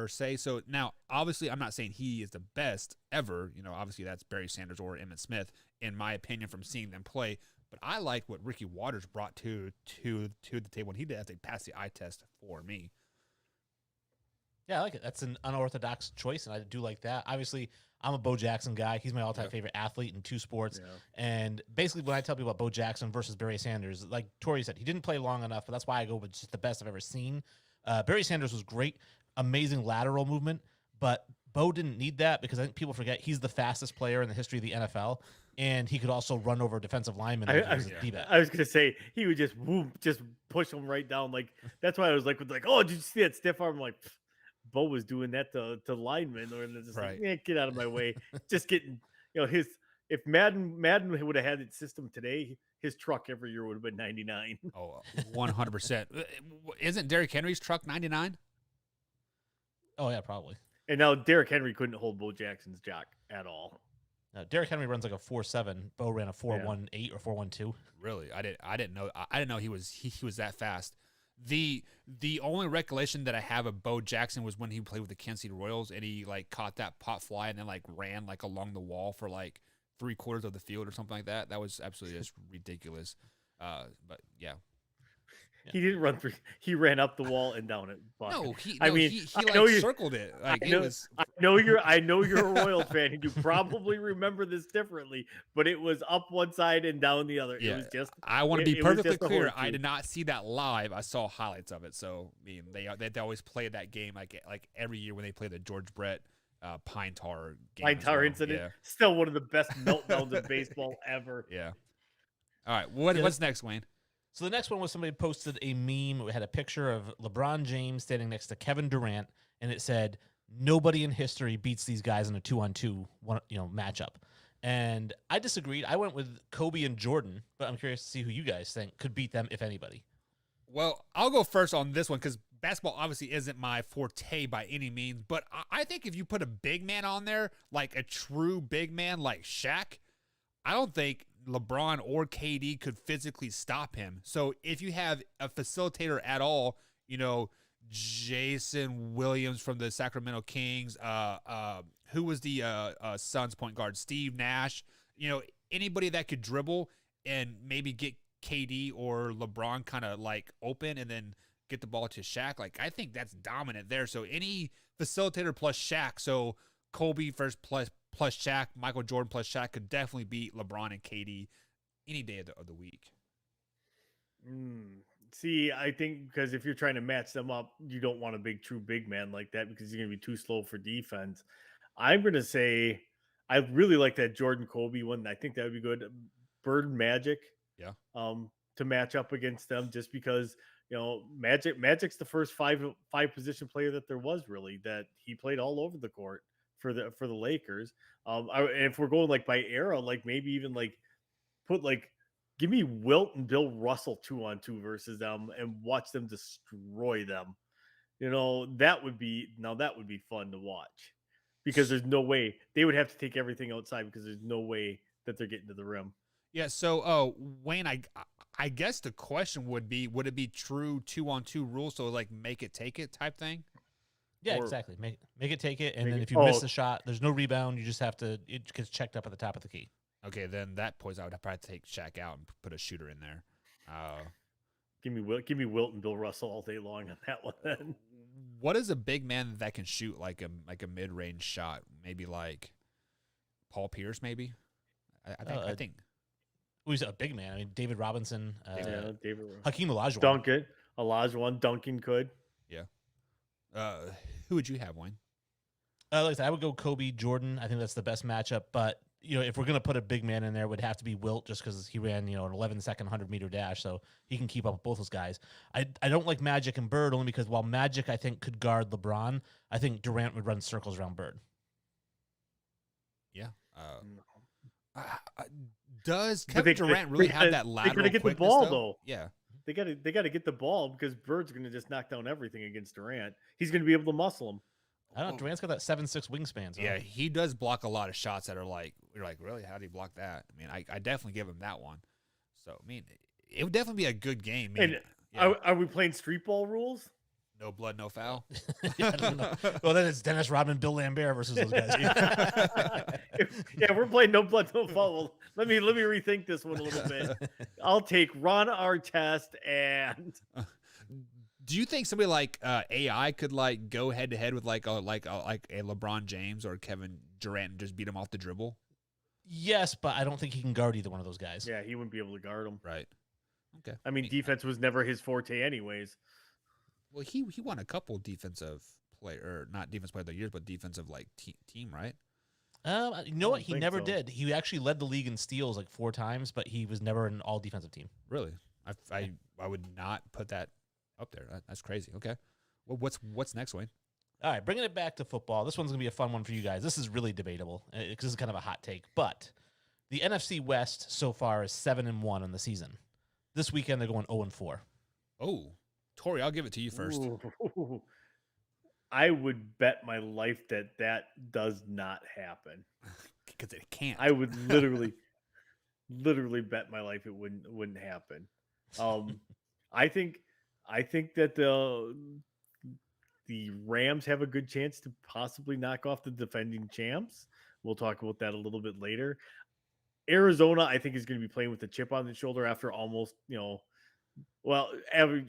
se. So now, obviously, I'm not saying he is the best ever. Obviously that's Barry Sanders or Emmitt Smith, in my opinion, from seeing them play. But I like what Ricky Waters brought to the table, and he did have to pass the eye test for me. Yeah, I like it. That's an unorthodox choice, and I do like that. Obviously, I'm a Bo Jackson guy. He's my all-time favorite athlete in two sports. Yeah. And basically, when I tell people about Bo Jackson versus Barry Sanders, like Tori said, he didn't play long enough, but that's why I go with just the best I've ever seen. Barry Sanders was great, amazing lateral movement, but Bo didn't need that because I think people forget he's the fastest player in the history of the NFL, and he could also run over defensive linemen. I was gonna say he would just push him right down. Like that's why I was like, oh, did you see that stiff arm? I'm like, Bo was doing that to linemen, or just Right. like, get out of my way. Just getting, if Madden would have had its system today, his truck every year would have been 99. Oh, 100%. Isn't Derrick Henry's truck 99? Oh yeah, probably. And now Derrick Henry couldn't hold Bo Jackson's jock at all. Derrick Henry runs like a 4.7. Bo ran a 4.18 or 4.12. Really, I didn't know he was that fast. The only recollection that I have of Bo Jackson was when he played with the Kansas City Royals and he like caught that pop fly and then like ran like along the wall for like 3/4 of the field or something like that. That was absolutely just ridiculous. But yeah. He didn't run through. He ran up the wall and down it. No, he circled it. Like I know you're a Royals fan, and you probably remember this differently. But it was up one side and down the other. Yeah, It was just. I want to be perfectly clear. I horseshoe. did not see that live. I saw highlights of it. So I mean, they always play that game like every year when they play the George Brett Pine Tar game. Pine Tar well. incident. Yeah. Still one of the best meltdowns in baseball ever. Yeah. All right. What's next, Wayne? So the next one was somebody posted a meme. We had a picture of LeBron James standing next to Kevin Durant, and it said, "Nobody in history beats these guys in a 2-on-2 matchup." And I disagreed. I went with Kobe and Jordan, but I'm curious to see who you guys think could beat them, if anybody. Well, I'll go first on this one because basketball obviously isn't my forte by any means. But I think if you put a big man on there, like a true big man like Shaq, I don't think LeBron or KD could physically stop him. So if you have a facilitator at all, Jason Williams from the Sacramento Kings, who was the Suns point guard, Steve Nash, anybody that could dribble and maybe get KD or LeBron kind of like open and then get the ball to Shaq. Like, I think that's dominant there. So any facilitator plus Shaq, so Kobe first plus Shaq, Michael Jordan plus Shaq could definitely beat LeBron and KD any day of the week. See, I think because if you're trying to match them up, you don't want a true big man like that because you're going to be too slow for defense. I'm going to say I really like that Jordan Kobe one. I think that would be good. Bird and Magic. Yeah. To match up against them just because, Magic's the first five position player that there was really that he played all over the court for the Lakers. And if we're going like by era, like maybe even like put like give me Wilt and Bill Russell 2-on-2 versus them and watch them destroy them. That would be fun to watch because there's no way they would have to take everything outside because there's no way that they're getting to the rim. Yeah. So, Wayne, I guess the question would be, would it be true 2-on-2 rule? So like make it take it type thing. Yeah, Or- exactly. Make it take it, and Make then it- if you miss oh. the shot, there's no rebound. You just have to. It gets checked up at the top of the key. Okay, then that points I would probably take Shaq out and put a shooter in there. Give me Wilt and Bill Russell all day long on that one. Then What is a big man that can shoot like a mid range shot? Maybe like Paul Pierce, maybe. I think. Who's a big man? I mean, David Robinson, David Hakeem Olajuwon. Duncan, Olajuwon, Duncan could. Who would you have, Wayne? Like I said, I would go Kobe Jordan. I think that's the best matchup. But if we're gonna put a big man in there, it would have to be Wilt, just because he ran an 11-second 100-meter dash, so he can keep up with both those guys. I don't like Magic and Bird only because while Magic I think could guard LeBron, I think Durant would run circles around Bird. Yeah. Does But Kevin Durant really have that They lateral gotta get the quickness, ball though? though. Yeah. They got to get the ball because Bird's going to just knock down everything against Durant. He's going to be able to muscle him. I don't know. Durant's got that 7'6" wingspan. So. Yeah, he does block a lot of shots that are like, you're like, really? How did he block that? I mean, I definitely give him that one. So, I mean, it would definitely be a good game. I mean, And yeah, are we playing street ball rules? no blood, no foul. Yeah, I don't know. Well, then it's Dennis Rodman, Bill Lambert versus those guys. Yeah, we're playing no blood, no foul. Let me rethink this one a little bit. I'll take Ron Artest and Do you think somebody like AI could like go head to head with like a LeBron James or Kevin Durant and just beat him off the dribble? Yes, but I don't think he can guard either one of those guys. yeah, he wouldn't be able to guard him. Right. Okay. I mean, defense was never his forte, anyways. Well, he won a couple defensive player, or not defense player of the years, but defensive like team, right? You know what? don't He think never so. did. He actually led the league in steals like 4 times, but he was never an all defensive team. Really? I would not put that up there. That's crazy. Okay. Well, what's next, Wayne? All right, bringing it back to football. This one's going to be a fun one for you guys. This is really debatable because this is kind of a hot take. But the NFC West so far is 7-1 on the season. This weekend they're going 0-4. Oh, Tori, I'll give it to you first. Ooh. I would bet my life that does not happen. Because it can't. I would literally bet my life it wouldn't happen. I think that the Rams have a good chance to possibly knock off the defending champs. We'll talk about that a little bit later. Arizona, I think, is going to be playing with a chip on the shoulder after almost,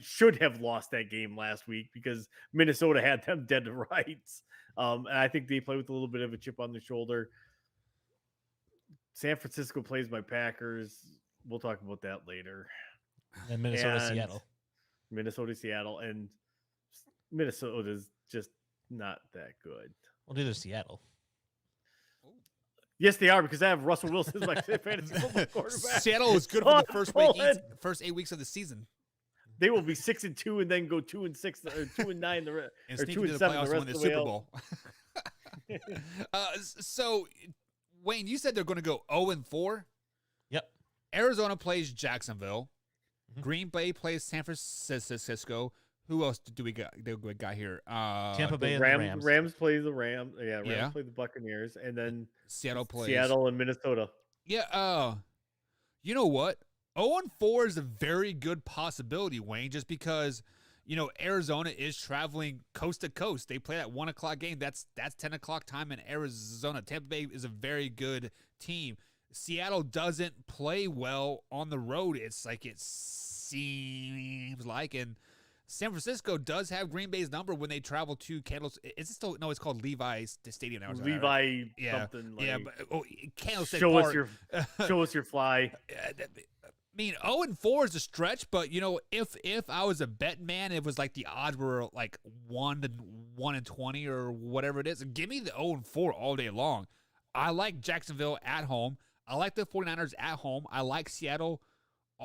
should have lost that game last week because Minnesota had them dead to rights. And I think they play with a little bit of a chip on the shoulder. San Francisco plays my Packers. We'll talk about that later. And Minnesota, And Seattle. Minnesota, Seattle, and Minnesota's just not that good. Well, neither is Seattle. Yes, they are because I have Russell Wilson as my fantasy football quarterback. Seattle was good for the Colin. 8 weeks of the season. They will be 6-2 and then go 2-6 or 2-9 or And or sneak 2-7 into the the playoffs rest and win of the the way Super out. Bowl. So, Wayne, you said they're going to go 0-4. Yep. Arizona plays Jacksonville. Mhm. Green Bay plays San Francisco. Who else do we got here? Tampa Bay The and the Rams. Rams play the Rams. Yeah, Rams Yeah. play the Buccaneers, and then Seattle plays Seattle and Minnesota. Yeah. You know what? 0-4 is a very good possibility, Wayne, just because Arizona is traveling coast to coast. They play that 1:00 game. That's 10:00 time in Arizona. Tampa Bay is a very good team. Seattle doesn't play well on the road. It's like it seems like, and San Francisco does have Green Bay's number when they travel to Candles. Is it still? No, it's called Levi's Stadium now. Levi Yeah, something. yeah, Like, but Candlestick show Park. us your show us your fly. I mean, 0-4 is a stretch, but if I was a bet man, it was like the odds were like 1-20 or whatever it is. Give me the 0-4 all day long. I like Jacksonville at home. I like the 49ers at home. I like Seattle,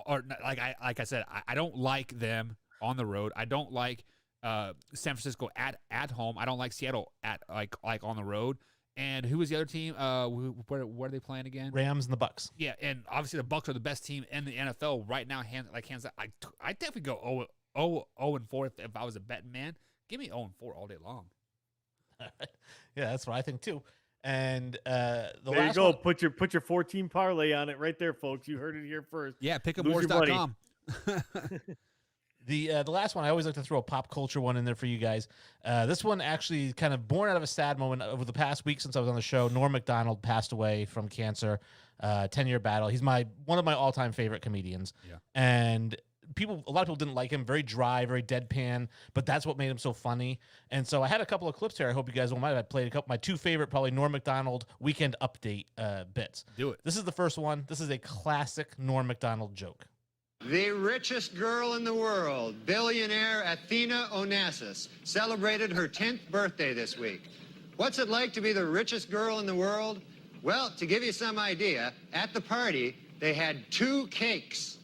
or like I said, I don't like them on the road. I don't like San Francisco at home. I don't like Seattle at like on the road. And who was the other team? Where are they playing again? Rams and the Bucks. Yeah, and obviously the Bucks are the best team in the NFL right now. Hands down. I definitely go 0-4 if I was a betting man. Give me 0-4 all day long. Yeah, that's what I think too. And the There you last go. one, Put your 14 parlay on it right there, folks. You heard it here first. Yeah, Lose your money. pick'emwars.com. the last one, I always like to throw a pop culture one in there for you guys. This one actually kind of born out of a sad moment over the past week since I was on the show. Norm Macdonald passed away from cancer, 10-year battle. He's one of my all-time favorite comedians. Yeah. And a lot of people didn't like him. Very dry, very deadpan, but that's what made him so funny. And so I had a couple of clips here. I hope you guys don't mind. I played my two favorite, probably Norm Macdonald weekend update bits. Do it. This is the first one. This is a classic Norm Macdonald joke. The richest girl in the world, billionaire Athena Onassis, celebrated her 10th birthday this week. What's it like to be the richest girl in the world? Well, to give you some idea, at the party, they had 2 cakes.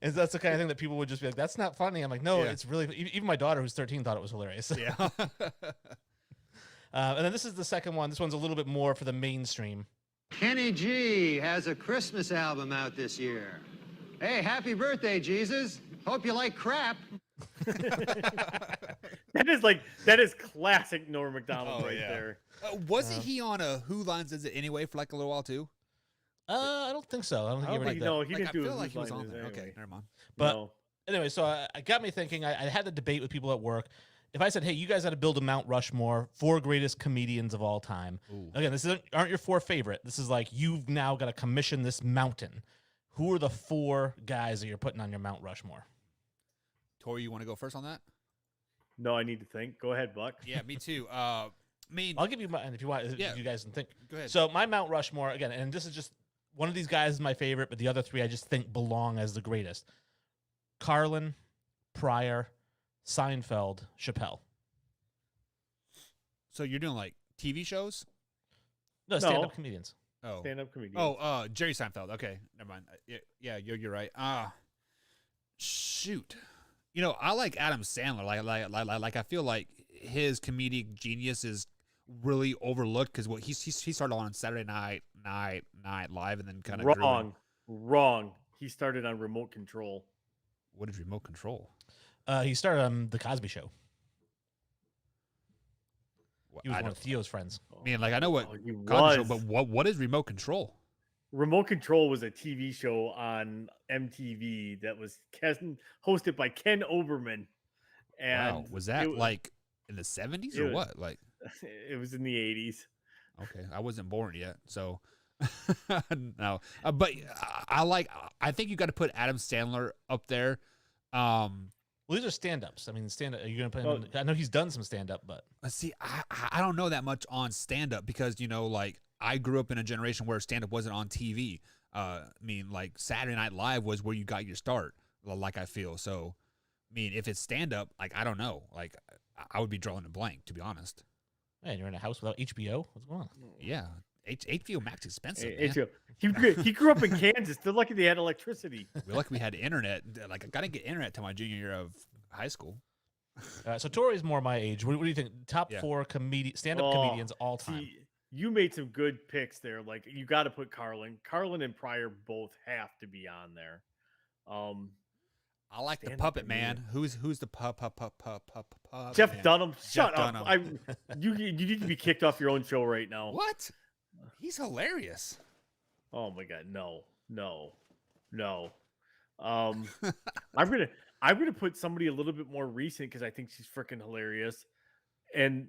And that's the kind of thing that people would just be like, that's not funny. I'm like, no, Yeah. it's really, even my daughter who's 13 thought it was hilarious. Yeah. And then this is the second one. This one's a little bit more for the mainstream. Kenny G has a Christmas album out this year. Hey, happy birthday, Jesus. Hope you like crap. That is classic Norm Macdonald Oh, right yeah. there. Wasn't he on a Who Lines Is It Anyway for like a little while too? I don't think so. I don't think I he don't ever think did that. no, he Like, didn't I do feel it. like he was on there. Okay, never mind. But No. anyway, so it got me thinking. I had the debate with people at work. If I said, hey, you guys got to build a Mount Rushmore, 4 greatest comedians of all time. Ooh. Again, this aren't your 4 favorite. This is like you've now got to commission this mountain. Who are the 4 guys that you're putting on your Mount Rushmore? Tori, you want to go first on that? No, I need to think. Go ahead, Buck. Yeah, me too. I mean, I'll give you mine if you want. Yeah. If you guys can think. go ahead. So my Mount Rushmore again, and this is just one of these guys is my favorite, but the other 3 I just think belong as the greatest: Carlin, Pryor, Seinfeld, Chappelle. So you're doing like TV shows? No, stand-up comedians. Oh. Stand-up comedian. Oh, Jerry Seinfeld. Okay, never mind. Yeah, you're right. Shoot. You know, I like Adam Sandler. Like I feel like his comedic genius is really overlooked because he started on Saturday Night Live and then kind of wrong. He started on Remote Control. What is Remote Control? He started on the Cosby Show. Well, He was I one don't of Theo's friends. I mean, like I know what He Cosby Show, was. but what is Remote Control? Remote Control was a TV show on MTV that was hosted by Ken Oberman. And Wow, was that it like in the 70s it or was- what? Like, it was in the 80s. okay, I wasn't born yet, so no. But I think you got to put Adam Sandler up there. Well, these are stand-ups. I mean, stand-up. Are you going to put him in, I know he's done some stand-up, but See, I don't know that much on stand up because, you know, like I grew up in a generation where stand up wasn't on TV. I mean, like Saturday Night Live was where you got your start, like I feel. So, I mean, if it's stand up, like I don't know. Like I would be drawing a blank, to be honest. man, you're in a house without HBO. What's going on? Yeah. HBO Max expensive. Hey, Man. he grew up in Kansas. They're lucky they had electricity. We're lucky we had internet. Like I got to get internet to my junior year of high school. So Tori's more my age. What do you think? Top Yeah. 4 stand-up Oh, comedians all time. See, you made some good picks there. Like you got to put Carlin and Pryor both have to be on there. I like the Stand-up puppet man. comedian. Who's the puppet Jeff man? Dunham. Shut Jeff up. Dunham. You need to be kicked off your own show right now. What? He's hilarious. Oh my god, no. I'm gonna put somebody a little bit more recent because I think she's freaking hilarious, and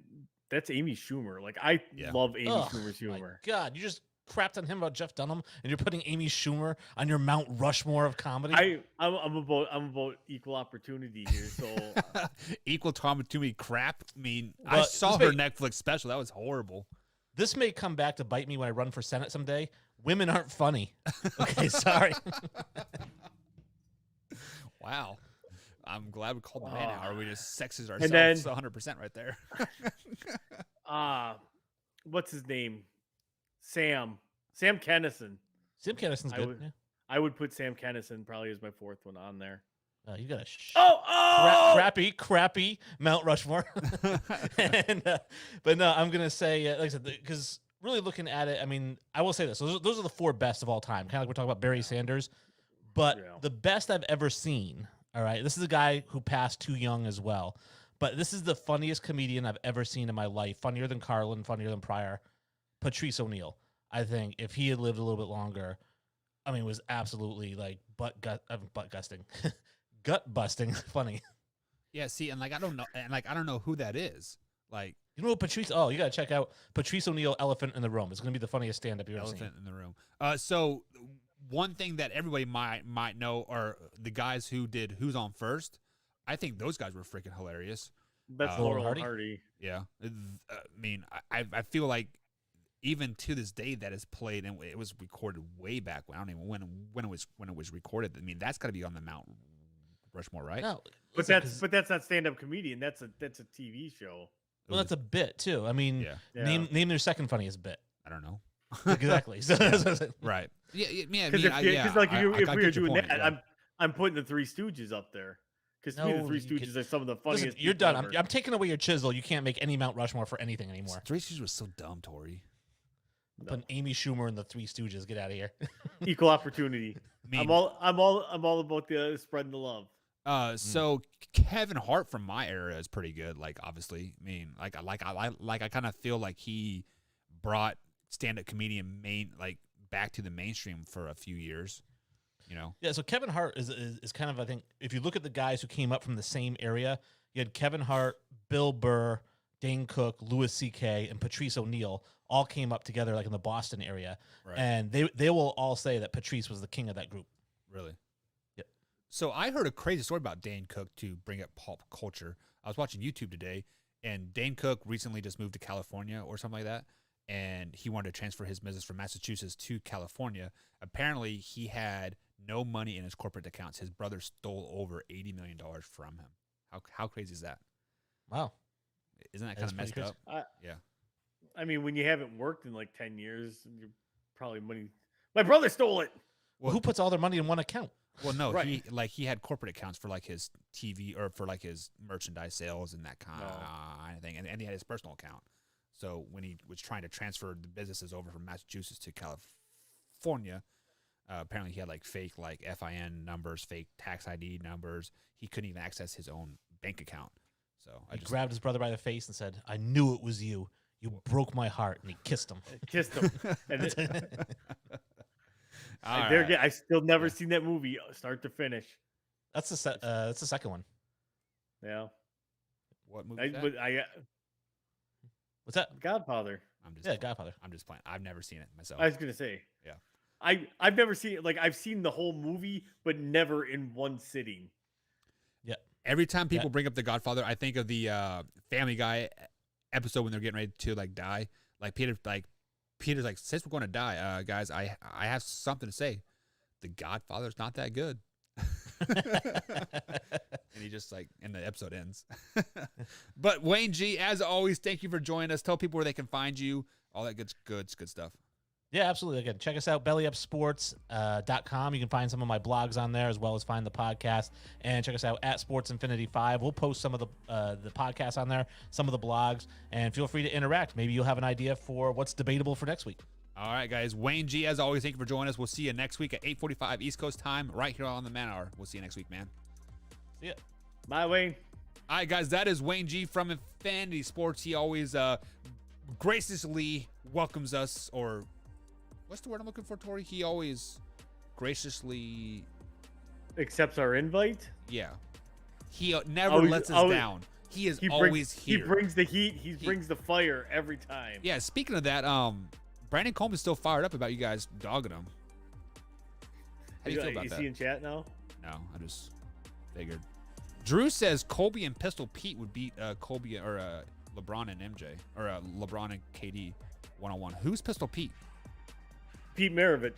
that's Amy Schumer. Like I Yeah. love Amy Ugh, Schumer's my humor. God, you just crapped on him about Jeff Dunham, and you're putting Amy Schumer on your Mount Rushmore of comedy. I'm about equal opportunity here. So Equal opportunity crap. I mean, I Well, saw this her may- Netflix special. That was horrible. This may come back to bite me when I run for Senate someday. Women aren't funny. Okay, sorry. Wow. I'm glad we called the man out. Or we just sexist And then- ourselves 100% right there. what's his name? Sam Kennison. Sam Kinnison's I good. would- Yeah. I would put Sam Kennison probably as my 4th one on there. You got a crappy Mount Rushmore. And, but no, I'm gonna say, like I said, because really looking at it, I mean, I will say this: those are the 4 best of all time. Kind of like we're talking about Barry Sanders, but Yeah. the best I've ever seen. All right, this is a guy who passed too young as well. But this is the funniest comedian I've ever seen in my life. Funnier than Carlin, funnier than Pryor. Patrice O'Neal. I think if he had lived a little bit longer, I mean, it was absolutely like butt busting funny. Yeah, see, and like I don't know who that is. Like You know what Patrice? Oh, you got to check out Patrice O'Neal, Elephant in the Room. It's going to be the funniest stand-up you've ever seen. Elephant in the Room. So one thing that everybody might know are the guys who did Who's on First. I think those guys were freaking hilarious. That's Laurel Laurel and Hardy? Hardy. Yeah, I mean, I feel like even to this day that is played and it was recorded way back when. I don't even when it was recorded. I mean, that's got to be on the Mount Rushmore, right? No, But that's not stand-up comedian. That's a TV show. well, that's a bit too. I mean, Yeah. name their second funniest bit. I don't know. Exactly. So, Right. Yeah. I mean, Because if we were get your doing point, that, yeah. I'm putting the Three Stooges up there. Because to me, the No, Three you Stooges could- are some of the funniest. listen, you're people done. ever. I'm taking away your chisel. You can't make any Mount Rushmore for anything anymore. Three Stooges was so dumb, Tori. Putting Amy Schumer and the Three Stooges. Get out of here. Equal opportunity. mean- I'm all about the spreading the love. So Kevin Hart from my era is pretty good. Like, obviously, I mean, I kind of feel like he brought stand-up comedian back to the mainstream for a few years. You know, Yeah, so Kevin Hart is kind of, I think, if you look at the guys who came up from the same area, you had Kevin Hart, Bill Burr, Dane Cook, Louis C.K., and Patrice O'Neal all came up together like in the Boston area. Right. And they will all say that Patrice was the king of that group. really. Yep. So I heard a crazy story about Dane Cook to bring up pop culture. I was watching YouTube today, and Dane Cook recently just moved to California or something like that, and he wanted to transfer his business from Massachusetts to California. Apparently, he had no money in his corporate accounts. His brother stole over $80 million from him. How crazy is that? Wow. Isn't that That's kind of pretty messed crazy. up? Yeah. I mean, when you haven't worked in like 10 years, you're probably money. My brother stole it. Well, who puts all their money in one account? Well, no, Right. he had corporate accounts for like his TV or for like his merchandise sales and that kind of thing, and he had his personal account. So when he was trying to transfer the businesses over from Massachusetts to California, apparently he had like fake like FIN numbers, fake tax ID numbers. He couldn't even access his own bank account. So He grabbed his brother by the face and said, "I knew it was you. You broke my heart." And he kissed him. Kissed him. And All there right. again, I still never seen that movie start to finish. That's the second one. Yeah. What movie? Is that? But What's that? Godfather. I'm just Yeah, Godfather. I'm just playing. I've never seen it myself. I was gonna say. Yeah. I've never seen it. Like I've seen the whole movie, but never in one sitting. Yeah. Every time people bring up The Godfather, I think of the Family Guy episode when they're getting ready to like die. Like Peter's like, since we're going to die, guys, I have something to say. The Godfather's not that good. And he just like, and the episode ends. But Wayne G, as always, thank you for joining us. Tell people where they can find you. All that good stuff. Yeah, absolutely. Again, check us out, bellyupsports.com. You can find some of my blogs on there as well as find the podcast. And check us out at Sports Infinity 5. We'll post some of the podcasts on there, some of the blogs, and feel free to interact. Maybe you'll have an idea for what's debatable for next week. All right, guys. Wayne G, as always, thank you for joining us. We'll see you next week at 8:45 East Coast time, right here on the Man Hour. We'll see you next week, man. See ya. Bye, Wayne. All right, guys, that is Wayne G from Infinity Sports. He always graciously welcomes us, or what's the word I'm looking for, Tori? He always graciously, Accepts our invite. yeah. He never Always- lets us always- down. He is He always He here. brings the heat. He brings the fire every time. Yeah, speaking of that, Brandon Coleman's still fired up about you guys dogging him. How do you feel about Is that? he in chat now? No, I just figured. Drew says Kobe and Pistol Pete would beat Kobe or LeBron and MJ, or LeBron and KD one-on-one. Who's Pistol Pete? Pete Maravich.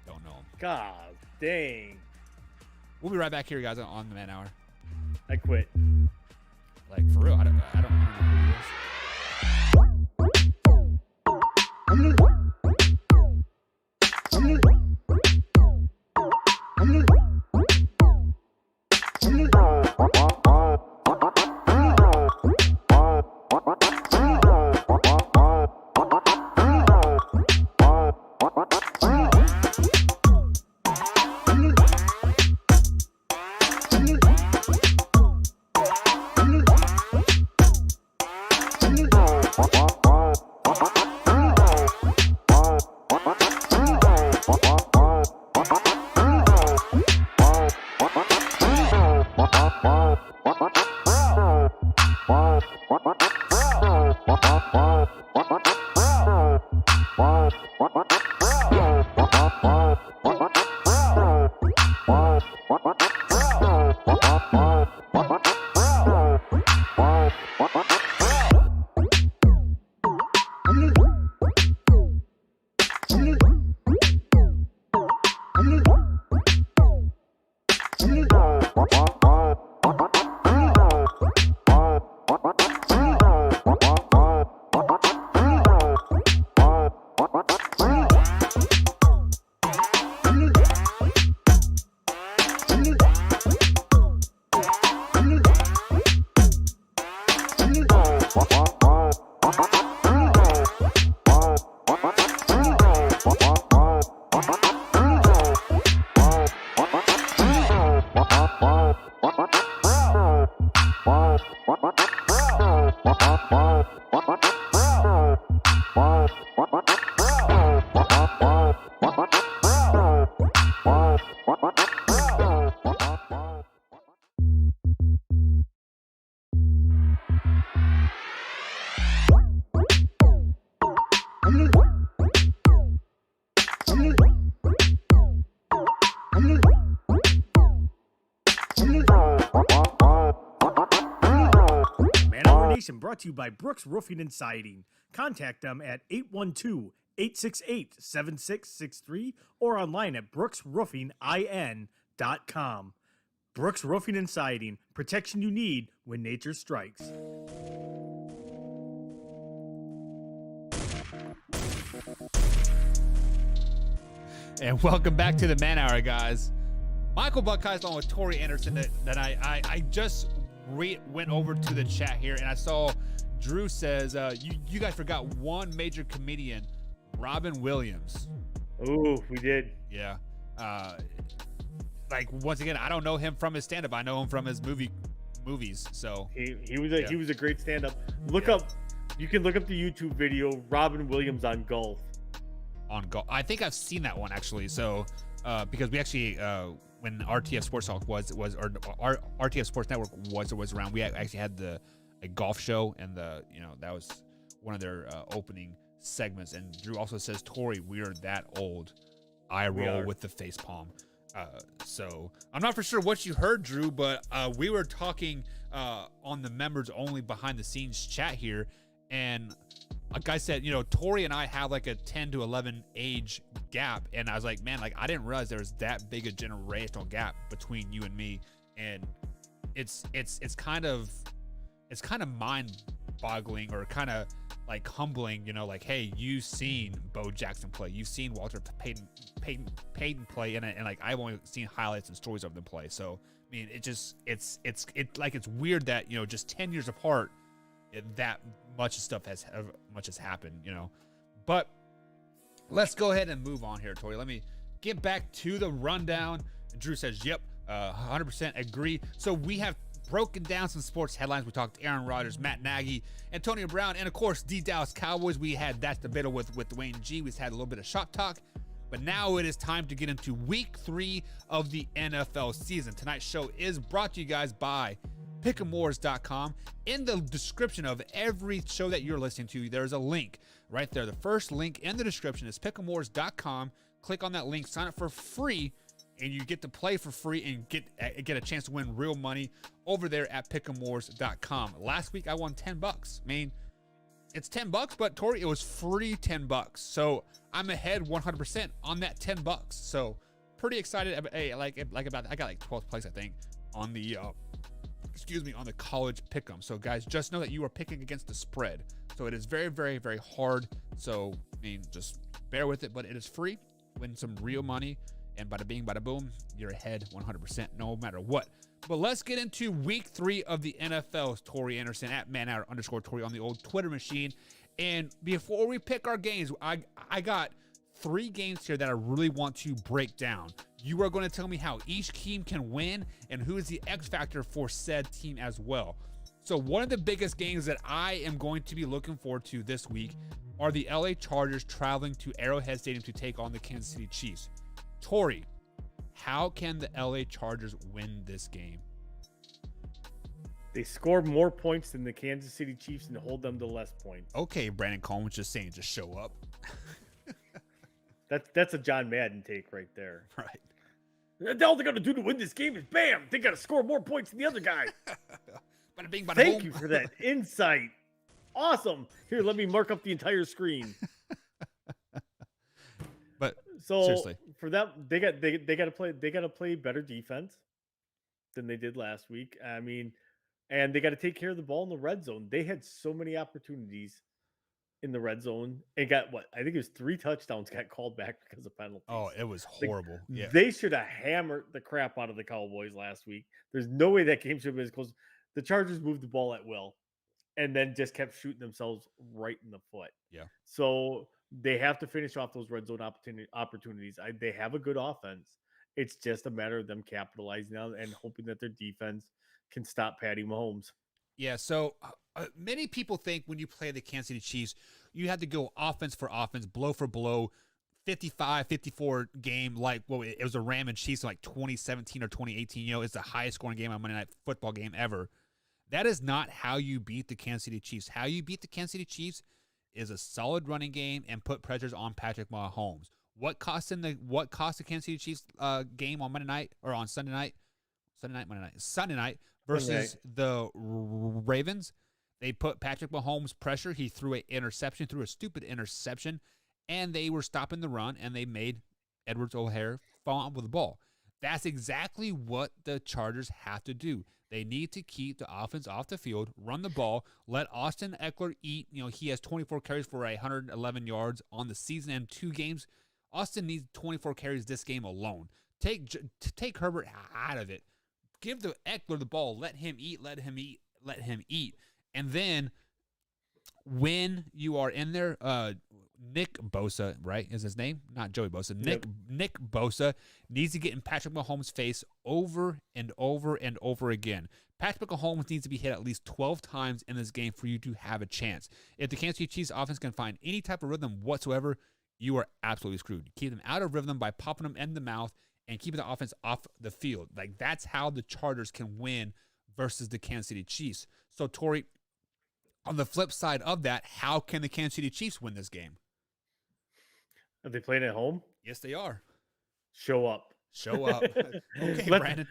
Don't know him. God dang. We'll be right back here, guys, on the Man Hour. I quit. Like, for real, I don't know who he is. Brought to you by Brooks Roofing and Siding. Contact them at 812-868-7663 or online at brooksroofingin.com. Brooks Roofing and Siding, protection you need when nature strikes. And welcome back to the Man Hour, guys. Michael Buckeyes along with Tori Anderson that I just went over to the chat here, and I saw Drew says, you guys forgot one major comedian, Robin Williams. Oh, we did. Yeah. Like, once again, I don't know him from his stand-up. I know him from his movies. So he was a great stand-up. You can look up the YouTube video, Robin Williams on golf. On golf. I think I've seen that one, actually. So, because we actually, when RTF Sports Talk or RTF Sports Network was around, we actually had a golf show, and that was one of their opening segments. And Drew also says, Tori, we are that old. I roll with the face palm. So I'm not for sure what you heard, Drew, but we were talking on the members only behind the scenes chat here, and like I said, Tori and I have like a 10 to 11 age gap, and I was like, man, like I didn't realize there was that big a generational gap between you and me, and it's kind of mind-boggling, or kind of like humbling, like, hey, you've seen Bo Jackson play, you've seen Walter Payton play, and like I've only seen highlights and stories of them play. So I mean, it's weird that just 10 years apart, that much stuff has happened, But let's go ahead and move on here, Tori. Let me get back to the rundown. Drew says, yep, 100% agree. So we have broken down some sports headlines. We talked Aaron Rodgers, Matt Nagy, Antonio Brown, and of course the Dallas Cowboys. We had That's Debatable with Dwayne G. We had a little bit of shop talk, but now it is time to get into week 3 of the NFL season. Tonight's show is brought to you guys by pick'emwars.com. In the description of every show that you're listening to, there's a link right there. The first link in the description is pick'emwars.com. Click on that link, sign up for free, and you get to play for free and get a chance to win real money over there at pick'emwars.com. Last week I won $10. I mean, it's $10, but Tori, it was free $10. So I'm ahead 100% on that $10. So pretty excited. I got like 12th place, I think, on the on the college pick'em. So guys, just know that you are picking against the spread. So it is very, very, very hard. So I mean, just bear with it, but it is free. Win some real money, and bada bing, bada boom, you're ahead 100% no matter what. But let's get into week 3 of the NFL. Tori Anderson at @manhour_Tori on the old Twitter machine. And before we pick our games, I got 3 games here that I really want to break down. You are going to tell me how each team can win and who is the X factor for said team as well. So one of the biggest games that I am going to be looking forward to this week are the LA Chargers traveling to Arrowhead Stadium to take on the Kansas City Chiefs. Tori, how can the LA Chargers win this game? They score more points than the Kansas City Chiefs and hold them to less points. Okay, Brandon Coleman's just saying, just show up. That's a John Madden take right there. Right. All they're gonna do to win this game is bam, they gotta score more points than the other guy. Bada bing, bada Thank boom. you for that insight. Awesome. Here, let me mark up the entire screen. But So seriously. for them, they gotta play better defense than they did last week. I mean, and they got to take care of the ball in the red zone. They had so many opportunities in the red zone and got what I think it was 3 touchdowns got called back because of penalties. Oh, it was horrible. Yeah. They should have hammered the crap out of the Cowboys last week. There's no way that game should have been as close. The Chargers moved the ball at will and then just kept shooting themselves right in the foot. Yeah. So they have to finish off those red zone opportunities. They have a good offense. It's just a matter of them capitalizing on and hoping that their defense can stop Patty Mahomes. Yeah, so many people think when you play the Kansas City Chiefs, you have to go offense for offense, blow for blow, 55-54 game like, well, it was a Ram and Chiefs like 2017 or 2018. You know, it's the highest scoring game on Monday Night Football game ever. That is not how you beat the Kansas City Chiefs. How you beat the Kansas City Chiefs is a solid running game and put pressures on Patrick Mahomes. What cost the Kansas City Chiefs game on Monday night or on Sunday night versus the Ravens? They put Patrick Mahomes pressure. He threw a stupid interception, and they were stopping the run, and they made Edwards-Helaire fall out with the ball. That's exactly what the Chargers have to do. They need to keep the offense off the field, run the ball, let Austin Eckler eat. You know, he has 24 carries for 111 yards on the season and 2 games. Austin needs 24 carries this game alone. Take Herbert out of it. Give the Eckler the ball. Let him eat. And then when you are in there, Nick Bosa, right, is his name? Not Joey Bosa. Nick Bosa needs to get in Patrick Mahomes' face over and over and over again. Patrick Mahomes needs to be hit at least 12 times in this game for you to have a chance. If the Kansas City Chiefs offense can find any type of rhythm whatsoever, you are absolutely screwed. Keep them out of rhythm by popping them in the mouth and keeping the offense off the field. Like, that's how the Chargers can win versus the Kansas City Chiefs. So, Tori, on the flip side of that, how can the Kansas City Chiefs win this game? Are they playing at home? Yes, they are. Show up. Show up. Okay, let, Brandon.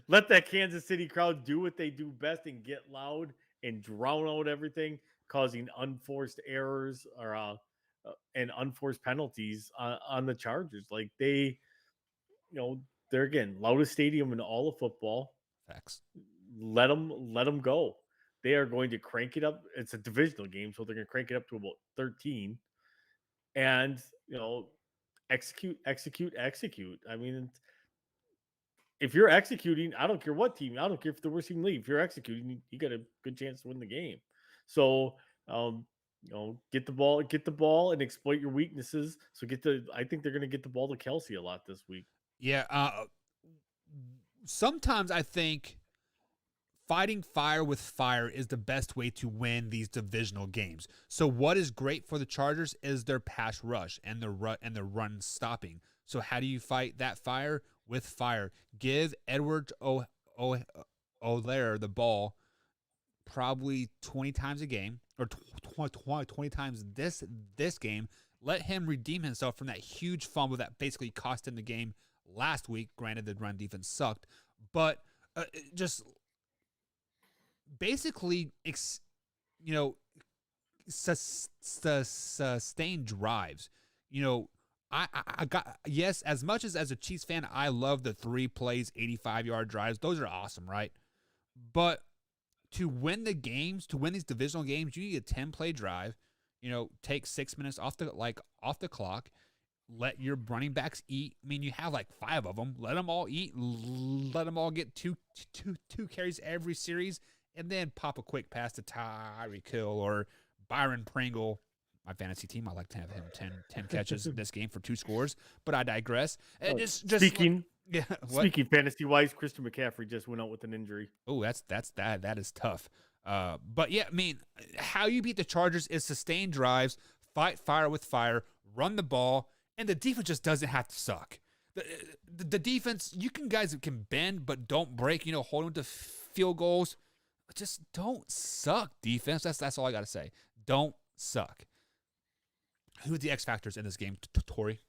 let that Kansas City crowd do what they do best and get loud and drown out everything, causing unforced errors or and unforced penalties on the Chargers. Like, they, they're again loudest stadium in all of football. Facts. Let them go. They are going to crank it up. It's a divisional game, so they're going to crank it up to about 13. And, execute. I mean, if you're executing, I don't care what team, I don't care if the worst team in the league, if you're executing, you got a good chance to win the game. So, get the ball and exploit your weaknesses. So I think they're going to get the ball to Kelsey a lot this week. Yeah. Sometimes I think fighting fire with fire is the best way to win these divisional games. So what is great for the Chargers is their pass rush and their run stopping. So how do you fight that fire? With fire. Give Edwards-Helaire the ball probably 20 times a game, or 20 times this game. Let him redeem himself from that huge fumble that basically cost him the game last week. Granted, the run defense sucked, but just basically, sustain drives. I got, yes, as much as a Chiefs fan, I love the 3 plays, 85-yard drives. Those are awesome, right? But to win the games, to win these divisional games, you need a 10-play drive. Take 6 minutes off the clock. Let your running backs eat. I mean, you have like 5 of them. Let them all eat. Let them all get two carries every series, and then pop a quick pass to Tyreek Hill or Byron Pringle. My fantasy team, I like to have him 10 catches in this game for 2 scores, but I digress. Speaking fantasy-wise, Christian McCaffrey just went out with an injury. Oh, that is tough. But yeah, I mean, how you beat the Chargers is sustain drives, fight fire with fire, run the ball, and the defense just doesn't have to suck. The defense, guys can bend but don't break. Hold them to field goals. Just don't suck, defense. That's all I got to say. Don't suck. Who's the X factors in this game, Tori?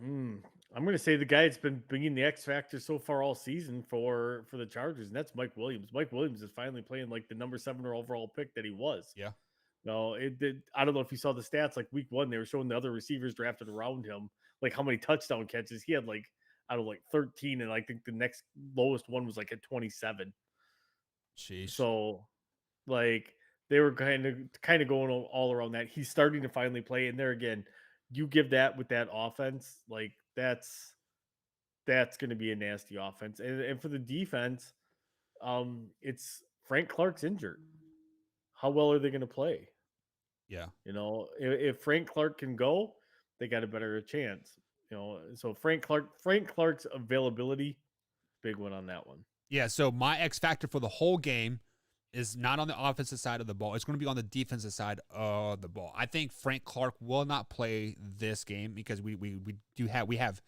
I'm going to say the guy that's been bringing the X factor so far all season for the Chargers, and that's Mike Williams. Mike Williams is finally playing like the number 7 overall pick that he was. Yeah. No, it did. I don't know if you saw the stats. Like week 1, they were showing the other receivers drafted around him, like how many touchdown catches he had. Like I don't know, like 13, and I think the next lowest one was like at 27. Sheesh. So, like they were kind of going all around that. He's starting to finally play, and there again, you give that with that offense, like that's going to be a nasty offense. And for the defense, it's Frank Clark's injured. How well are they going to play? Yeah. You know, if Frank Clark can go, they got a better chance. You know, so Frank Clark's availability, big one on that one. Yeah, so my X factor for the whole game is not on the offensive side of the ball. It's going to be on the defensive side of the ball. I think Frank Clark will not play this game because we have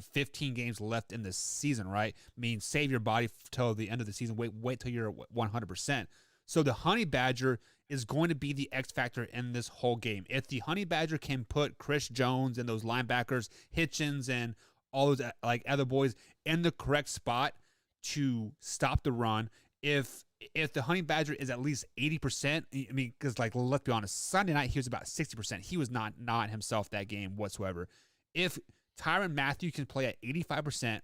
15 games left in the season, right? I mean, save your body till the end of the season. Wait till you're 100%. So the Honey Badger is going to be the X factor in this whole game. If the Honey Badger can put Chris Jones and those linebackers, Hitchens and all those like other boys in the correct spot to stop the run, if the Honey Badger is at least 80%, I mean, because like let's be honest, Sunday night he was about 60%. He was not himself that game whatsoever. If Tyrann Mathieu can play at 85%,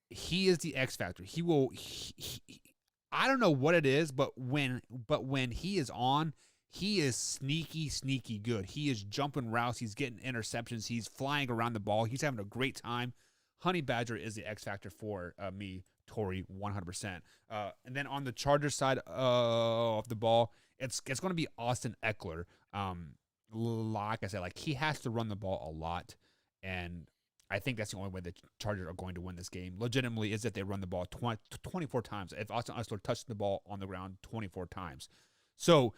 he is the X factor. He will. I don't know what it is, but when he is on, he is sneaky good. He is jumping routes. He's getting interceptions. He's flying around the ball. He's having a great time. Honey Badger is the X factor for me, Tori, 100%. And then on the Chargers side of the ball, it's going to be Austin Eckler. Like I said, like he has to run the ball a lot, and I think that's the only way the Chargers are going to win this game. Legitimately, is that they run the ball 24 times. If Austin Eckler touched the ball on the ground 24 times. So,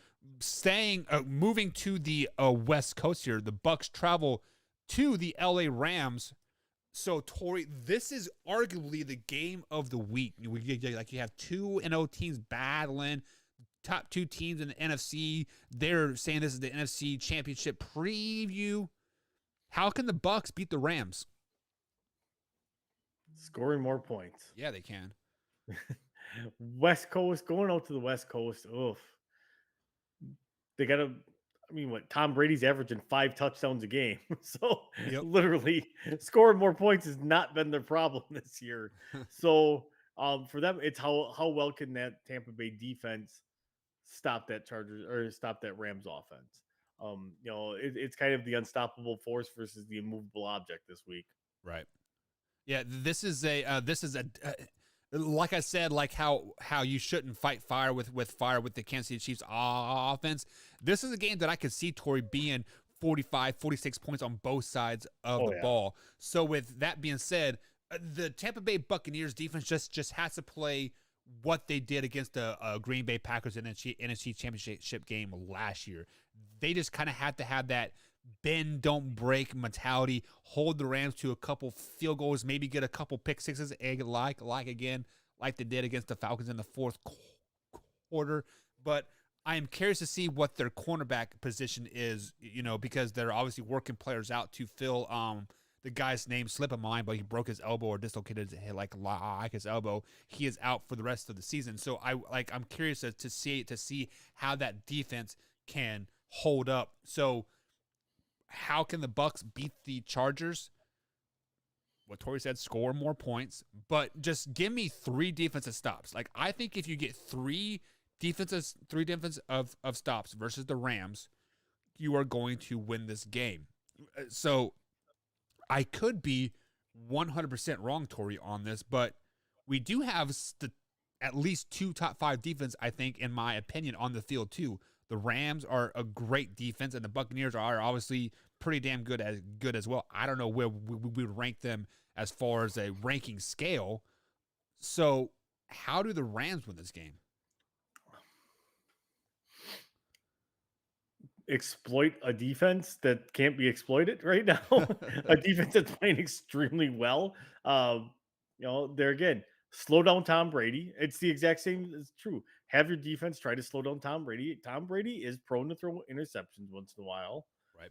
moving to the West Coast here, the Bucks travel to the LA Rams. So, Tori, this is arguably the game of the week. You have 2-0 teams battling, top 2 teams in the NFC. They're saying this is the NFC Championship preview. How can the Bucks beat the Rams? Scoring more points. Yeah, they can. West Coast, going out to the West Coast. Oof. They got to, I mean, what? Tom Brady's averaging 5 touchdowns a game. So literally scoring more points has not been their problem this year. So for them, it's how well can that Tampa Bay defense stop that Chargers or stop that Rams offense? You know, it's kind of the unstoppable force versus the immovable object this week. Right. Yeah, this is a like I said, like how you shouldn't fight fire with the Kansas City Chiefs offense. This is a game that I could see Tori being 45, 46 points on both sides of the ball. So with that being said, the Tampa Bay Buccaneers defense just has to play what they did against the Green Bay Packers in the NFC Championship game last year. They just kind of had to have that bend, don't break mentality, hold the Rams to a couple field goals, maybe get a couple pick sixes, like they did against the Falcons in the fourth quarter. But I am curious to see what their cornerback position is, you know, because they're obviously working players out to fill the guy's name slip of mine, but he broke his elbow or dislocated his elbow. He is out for the rest of the season. So I'm curious to see how that defense can hold up. So how can the Bucks beat the Chargers? What Tori said, score more points, but just give me 3 defensive stops. Like I think if you get 3 defenses of stops versus the Rams, you are going to win this game. So I could be 100% wrong, Tori, on this, but we do have at least 2 top 5 defense, I think, in my opinion, on the field too. The Rams are a great defense, and the Buccaneers are obviously pretty damn good as well. I don't know where we would rank them as far as a ranking scale. So how do the Rams win this game? Exploit a defense that can't be exploited right now. A defense that's playing extremely well. You know, they're again slow down Tom Brady. It's the exact same. It's true. Have your defense try to slow down Tom Brady. Tom Brady is prone to throw interceptions once in a while. Right.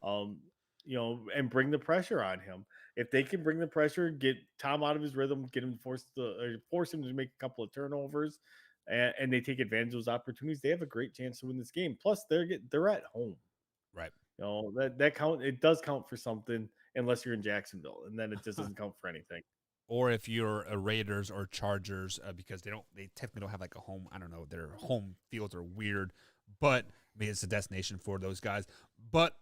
And bring the pressure on him. If they can bring the pressure, get Tom out of his rhythm, get him force him to make a couple of turnovers, and they take advantage of those opportunities, they have a great chance to win this game. Plus, they're at home. Right. That count. It does count for something, unless you're in Jacksonville, and then it just doesn't count for anything. Or if you're a Raiders or Chargers, because they technically don't have like a home. I don't know. Their home fields are weird, but maybe it's a destination for those guys. But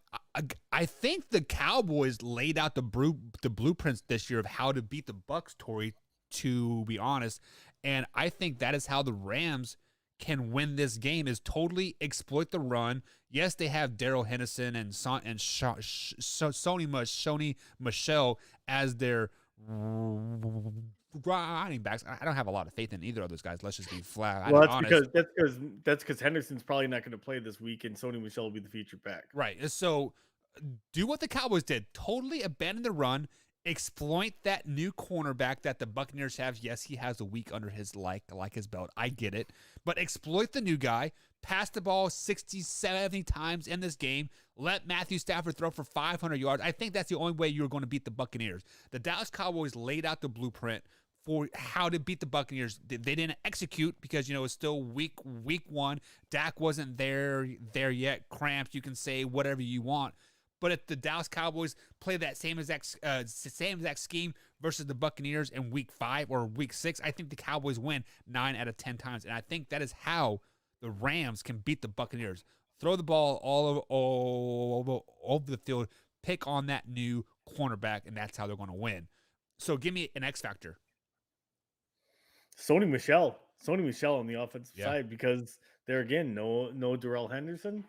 I think the Cowboys laid out the blueprints this year of how to beat the Bucs, Tori, to be honest. And I think that is how the Rams can win this game, is totally exploit the run. Yes, they have Darrell Henderson and Sony Michel as their running backs. I don't have a lot of faith in either of those guys. Let's just be flat. Well, that's because Henderson's probably not going to play this week, and Sony Michel will be the featured back. Right. So do what the Cowboys did. Totally abandon the run. Exploit that new cornerback that the Buccaneers have. Yes, he has a week under his like his belt. I get it. But exploit the new guy. Pass the ball 60, 70 times in this game. Let Matthew Stafford throw for 500 yards. I think that's the only way you're going to beat the Buccaneers. The Dallas Cowboys laid out the blueprint for how to beat the Buccaneers. They didn't execute because, it's still week one. Dak wasn't there yet. Cramps, you can say whatever you want. But if the Dallas Cowboys play that same exact scheme versus the Buccaneers in week 5 or week 6, I think the Cowboys win 9 out of 10 times. And I think that is how the Rams can beat the Buccaneers. Throw the ball all over the field, pick on that new cornerback, and that's how they're going to win. So give me an X factor. Sony Michel on the offensive side, because there again, no Darrell Henderson.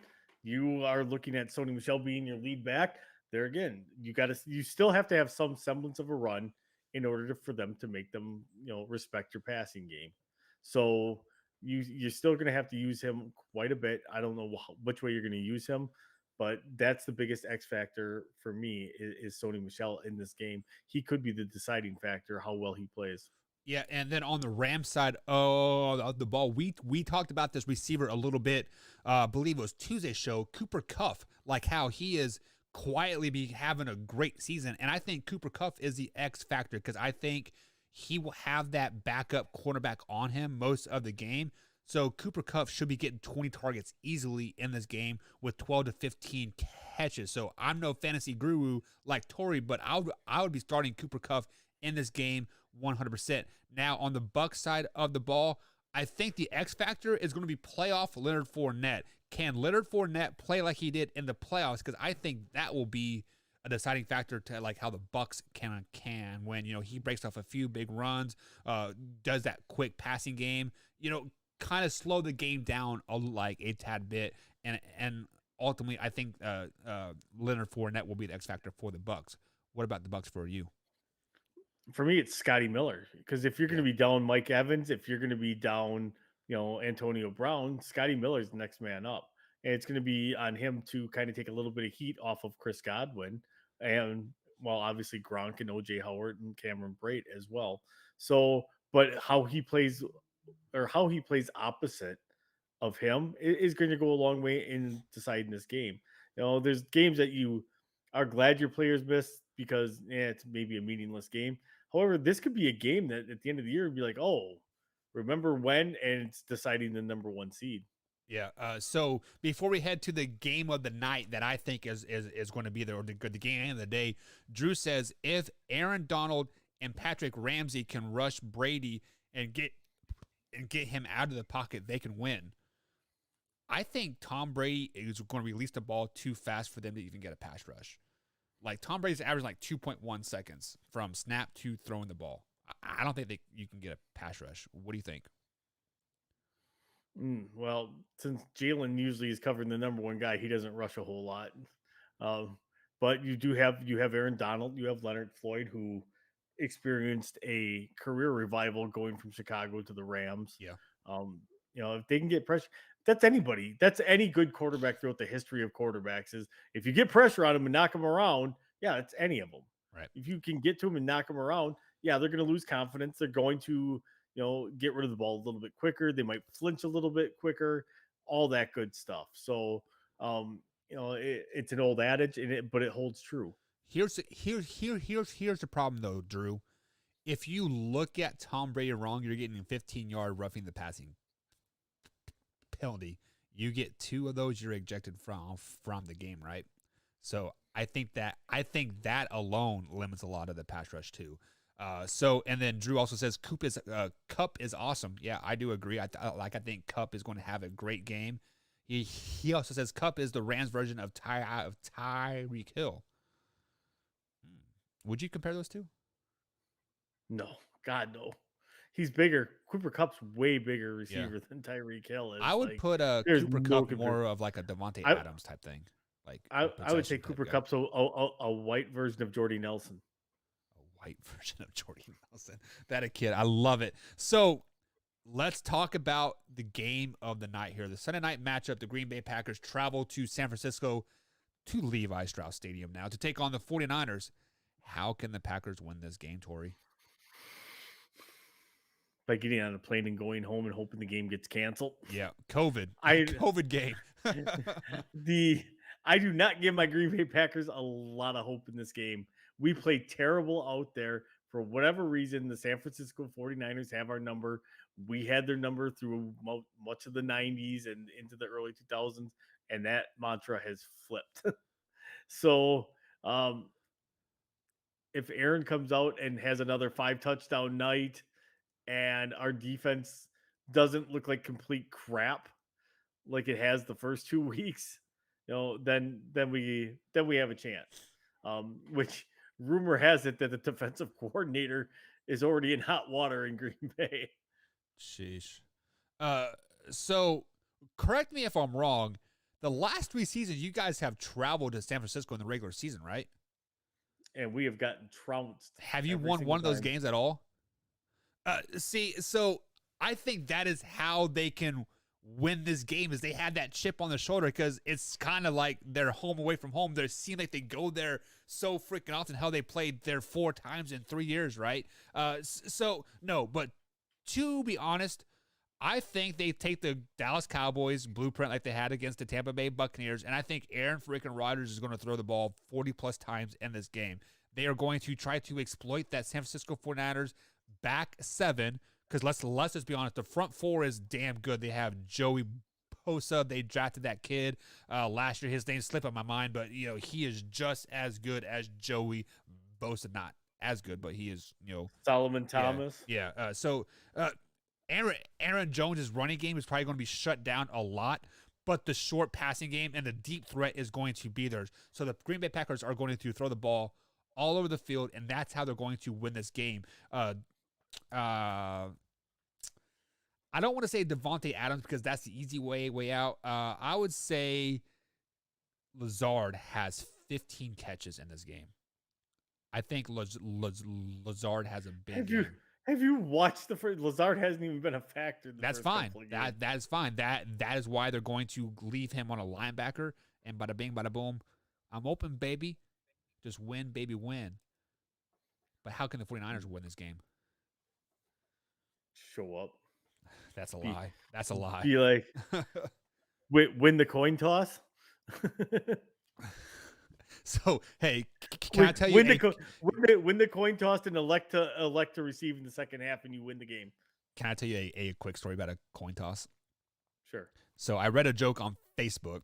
You are looking at Sony Michel being your lead back. There again, you still have to have some semblance of a run in order for them to make them, respect your passing game. So you're still going to have to use him quite a bit. I don't know which way you're going to use him, but that's the biggest X factor for me is Sony Michel in this game. He could be the deciding factor how well he plays. Yeah, and then on the Rams side of the ball, we talked about this receiver a little bit. I believe it was Tuesday's show. Cooper Kupp, like how he is quietly having a great season, and I think Cooper Kupp is the X factor because I think he will have that backup quarterback on him most of the game. So Cooper Kupp should be getting 20 targets easily in this game with 12 to 15 catches. So I'm no fantasy guru like Tori, but I would be starting Cooper Kupp in this game 100%. Now on the Bucs side of the ball, I think the X factor is going to be playoff Leonard Fournette. Can Leonard Fournette play like he did in the playoffs? Because I think that will be a deciding factor to like how the Bucs can win. He breaks off a few big runs, does that quick passing game. Kind of slow the game down a tad bit, and ultimately I think Leonard Fournette will be the X factor for the Bucs. What about the Bucs for you? For me, it's Scotty Miller, because if you're going to be down Mike Evans, if you're going to be down, Antonio Brown, Scotty Miller's the next man up, and it's going to be on him to kind of take a little bit of heat off of Chris Godwin, and obviously Gronk and OJ Howard and Cameron Brate as well. So, but how he plays opposite of him is going to go a long way in deciding this game. There's games that you are glad your players missed because it's maybe a meaningless game. However, this could be a game that at the end of the year would be like, oh, remember when? And it's deciding the number 1 seed. Yeah. So before we head to the game of the night that I think is going to be there, or the game of the day, Drew says if Aaron Donald and Patrick Ramsey can rush Brady and get him out of the pocket, they can win. I think Tom Brady is going to release the ball too fast for them to even get a pass rush. Like Tom Brady's averaging like 2.1 seconds from snap to throwing the ball. I don't think you can get a pass rush. What do you think? Well, since Jalen usually is covering the number 1 guy, he doesn't rush a whole lot. But you have Aaron Donald, you have Leonard Floyd, who experienced a career revival going from Chicago to the Rams. Yeah. If they can get pressure, that's anybody. That's any good quarterback throughout the history of quarterbacks. Is if you get pressure on them and knock them around, it's any of them. Right. If you can get to them and knock them around, they're going to lose confidence. They're going to, get rid of the ball a little bit quicker. They might flinch a little bit quicker, all that good stuff. So, it's an old adage, but it holds true. Here's the problem though, Drew. If you look at Tom Brady wrong, you're getting a 15-yard roughing the passing penalty. You get 2 of those, you're ejected from the game, right? So I think that alone limits a lot of the pass rush too. And then Drew also says Kupp is awesome. Yeah, I do agree. I think Kupp is going to have a great game. He also says Kupp is the Rams version of Tyreek Hill. Would you compare those two? No, God, no. He's bigger. Cooper Kupp's way bigger receiver than Tyreek Hill is. I would put there's Cooper no Kupp more of like a Devontae Adams type thing. Like I would say possession Cooper type guy. Kupp's a white version of Jordy Nelson. A white version of Jordy Nelson. That a kid. I love it. So let's talk about the game of the night here. The Sunday night matchup, the Green Bay Packers travel to San Francisco to Levi Strauss Stadium now to take on the 49ers. How can the Packers win this game, Tori? By getting on a plane and going home and hoping the game gets canceled. Yeah, COVID game. I do not give my Green Bay Packers a lot of hope in this game. We play terrible out there. For whatever reason, the San Francisco 49ers have our number. We had their number through much of the 90s and into the early 2000s, and that mantra has flipped. So, if Aaron comes out and has another 5-touchdown night and our defense doesn't look like complete crap like it has the first 2 weeks, then we have a chance. Which rumor has it that the defensive coordinator is already in hot water in Green Bay. Sheesh. So correct me if I'm wrong. The last 3 seasons, you guys have traveled to San Francisco in the regular season, right? And we have gotten trounced. Have you won one of those games at all? So I think that is how they can win this game, is they have that chip on the shoulder, because it's kind of like they're home away from home. They seem like they go there so freaking often. How they played there 4 times in 3 years, right? So no, but to be honest, I think they take the Dallas Cowboys blueprint like they had against the Tampa Bay Buccaneers, and I think Aaron freaking Rodgers is going to throw the ball 40-plus times in this game. They are going to try to exploit that San Francisco 49ers back 7, because let's just be honest, the front 4 is damn good. They have Joey Bosa. They drafted that kid last year. His name slipped on my mind, but he is just as good as Joey Bosa. Not as good, but he is Solomon Thomas. Yeah. So Aaron Jones' running game is probably going to be shut down a lot, but the short passing game and the deep threat is going to be there. So the Green Bay Packers are going to throw the ball all over the field, and that's how they're going to win this game. I don't want to say Devontae Adams because that's the easy way out. I would say Lazard has 15 catches in this game. I think Lazard has a big game. Have you watched the first? Lazard hasn't even been a factor. That's fine. That is fine. That is why they're going to leave him on a linebacker. And bada bing, bada boom. I'm open, baby. Just win, baby, win. But how can the 49ers win this game? Show up. That's a lie. That's a lie. Be like, win the coin toss. So, hey, can I tell you? Win the coin toss and elect to receive in the second half, and you win the game. Can I tell you a quick story about a coin toss? Sure. So I read a joke on Facebook.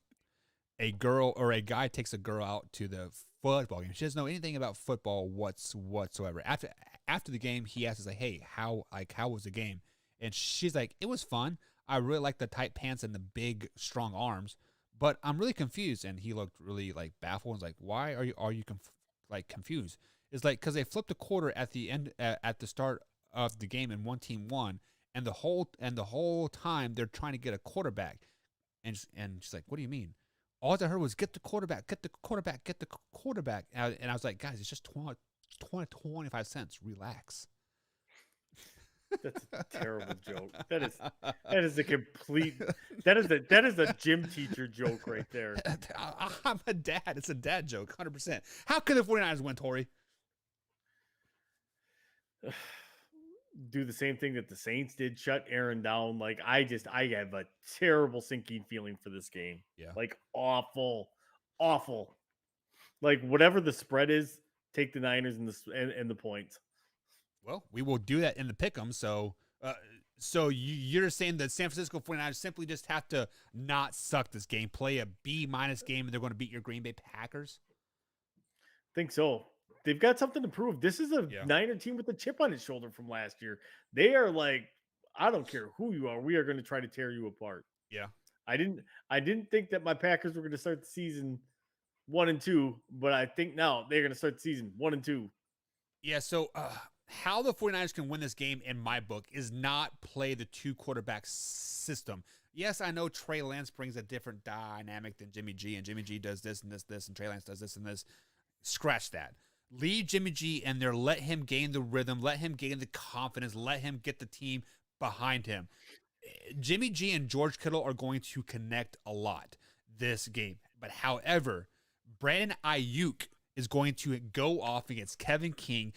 A girl or a guy takes a girl out to the football game. She doesn't know anything about football whatsoever. After the game, he asks, like, "Hey, how was the game?" And she's like, "It was fun. I really like the tight pants and the big, strong arms, but I'm really confused." And he looked really baffled and was like, "Why are you confused?" It's like, because they flipped a quarter at the end at the start of the game, and one team won, and the whole time they're trying to get a quarterback, and she's like, "What do you mean?" All I heard was, "Get the quarterback, get the quarterback, get the quarterback." And I was like, "Guys, it's just 25 cents. Relax." That's a terrible joke. That is a complete. That is a gym teacher joke right there. I'm a dad. It's a dad joke, 100%. How can the 49ers win, Tori? do the same thing that the Saints did, shut Aaron down. Like I have a terrible sinking feeling for this game. Yeah. Like awful. Like whatever the spread is, take the Niners and the points. Well, we will do that in the pick'em. So you're saying that San Francisco 49ers simply just have to not suck this game, play a B- game, and they're going to beat your Green Bay Packers? Think so. They've got something to prove. This is a Niner team with a chip on its shoulder from last year. They are like, I don't care who you are. We are going to try to tear you apart. Yeah. I didn't think that my Packers were going to start the season 1-2, but I think now they're going to start the season 1-2. Yeah, so how the 49ers can win this game in my book is not play the two quarterback system. Yes, I know Trey Lance brings a different dynamic than Jimmy G, and Jimmy G does this and this, and Trey Lance does this and this. Scratch that. Leave Jimmy G in there. Let him gain the rhythm. Let him gain the confidence. Let him get the team behind him. Jimmy G and George Kittle are going to connect a lot this game. But however, Brandon Ayuk is going to go off against Kevin King.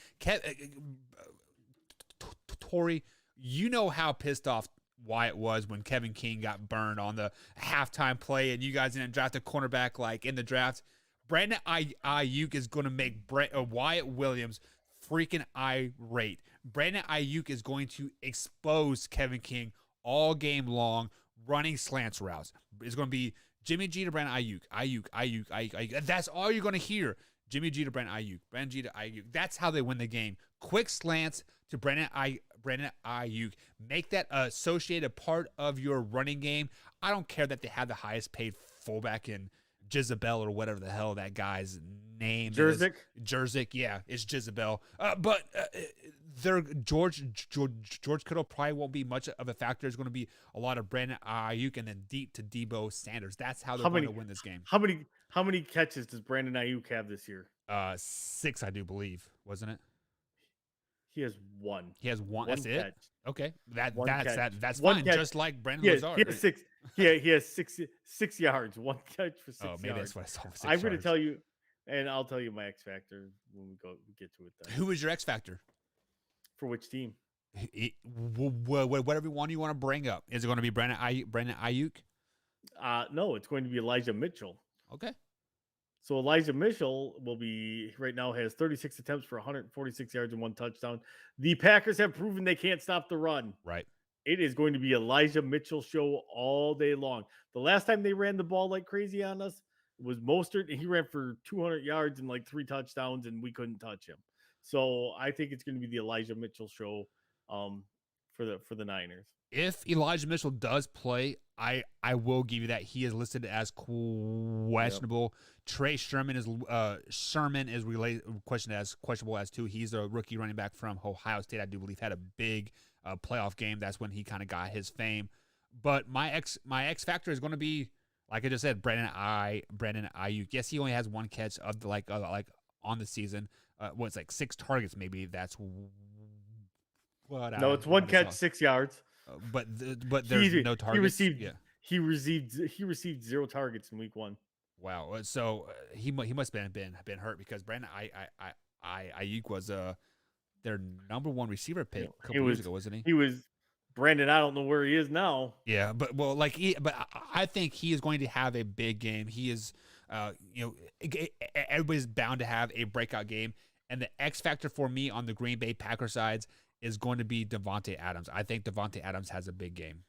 Tori, you know how pissed off Wyatt was when Kevin King got burned on the halftime play and you guys didn't draft a cornerback like in the draft. Brandon Ayuk is going to make Wyatt Williams freaking irate. Brandon Ayuk is going to expose Kevin King all game long, running slants routes. It's going to be Jimmy G to Brandon Ayuk. That's all you're going to hear. Jimmy G to Brandon G to Ayuk. That's how they win the game. Quick slants to Brandon Ayuk. Make that associated part of your running game. I don't care that they have the highest paid fullback in Jezebel or whatever the hell that guy's name is. Jerzik, yeah, it's Jezebel. But George Kittle probably won't be much of a factor. It's going to be a lot of Brandon Ayuk and then deep to Debo Sanders. That's how they're going to win this game. How many catches does Brandon Ayuk have this year? 6, I do believe, wasn't it? He has one. He has one. That's catch. it. Okay, that's one fine. catch. Just like Brandon Lazard. He has 6. He has 6 yards. One catch for 6 yards. Maybe that's what I saw. I'm going to tell you, and I'll tell you my X factor when we get to it. Then. Who is your X factor? For which team? Whatever one you want to bring up. Is it going to be Brandon Ayuk? No, it's going to be Elijah Mitchell. Okay. So Elijah Mitchell right now has 36 attempts for 146 yards and 1 touchdown. The Packers have proven they can't stop the run. Right. It is going to be Elijah Mitchell show all day long. The last time they ran the ball like crazy on us was Mostert, and he ran for 200 yards and like 3 touchdowns, and we couldn't touch him. So I think it's going to be the Elijah Mitchell show for the Niners. If Elijah Mitchell does play, I will give you that he is listed as questionable. Yep. Trey Sherman is questioned as questionable as too. He's a rookie running back from Ohio State. I do believe had a big playoff game. That's when he kind of got his fame. But my X factor is going to be, like I just said, Brandon Ayuk. Yes, he only has 1 catch of the like on the season. It's like 6 targets maybe. That's what. No, it's 1 catch, 6 yards. But there's no targets. He received 0 targets in week 1. Wow. So he must have been hurt because Brandon Ayuk was their number 1 receiver pick a couple years ago, wasn't he? He was Brandon. I don't know where he is now. Yeah, but I think he is going to have a big game. He is, everybody's bound to have a breakout game, and the X factor for me on the Green Bay Packers sides is going to be Davante Adams. I think Davante Adams has a big game.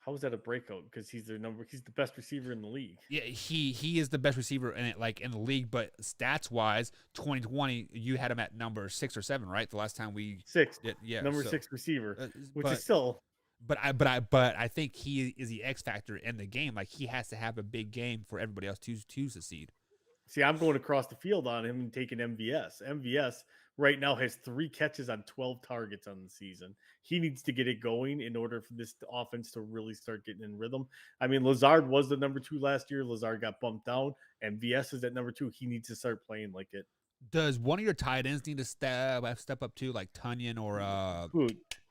How is that a breakout? Because he's the best receiver in the league. Yeah, he is the best receiver in the league, but stats wise, 2020 you had him at number 6 or 7, right? The last time we 6. did, yeah, number 6 receiver, which is still. But I think he is the X factor in the game. Like he has to have a big game for everybody else to succeed. See, I'm going across the field on him and taking MVS. MVS right now has 3 catches on 12 targets on the season. He needs to get it going in order for this offense to really start getting in rhythm. I mean, Lazard was the number 2 last year. Lazard got bumped down. MVS is at number 2. He needs to start playing like it. Does one of your tight ends need to step up too, like Tunyon or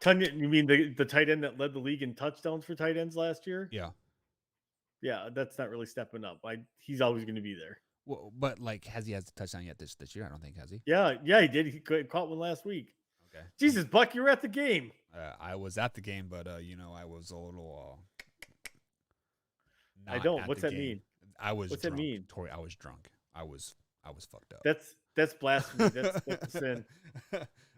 Tunyon? You mean the tight end that led the league in touchdowns for tight ends last year? Yeah. Yeah, that's not really stepping up. He's always going to be there. Well, but like, has he the touchdown yet this year? I don't think has he. Yeah, he did. He caught one last week. Okay. Jesus, Buck, you were at the game. I was at the game, but I was a little. I not don't. at What's the that game. mean? I was. What's that drunk. mean? Tori, I was drunk. I was fucked up. That's blasphemy. That's a sin.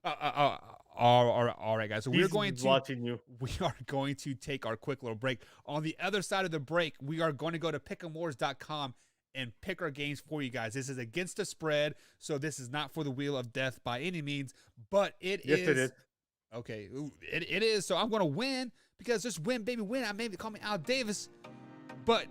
All right, guys. So Jesus is watching you. We are going to take our quick little break. On the other side of the break, we are going to go to pick'emwars.com and pick our games for you guys. This is against the spread, so this is not for the wheel of death by any means, but it is. Okay, it is. So I'm going to win because just win, baby, win. I maybe call me Al Davis, but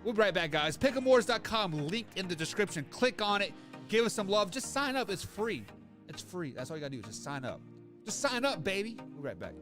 we'll be right back, guys. Pick'emwars.com, link in the description. Click on it. Give us some love. Just sign up. It's free. It's free. That's all you got to do. Just sign up. Just sign up, baby. We'll be right back.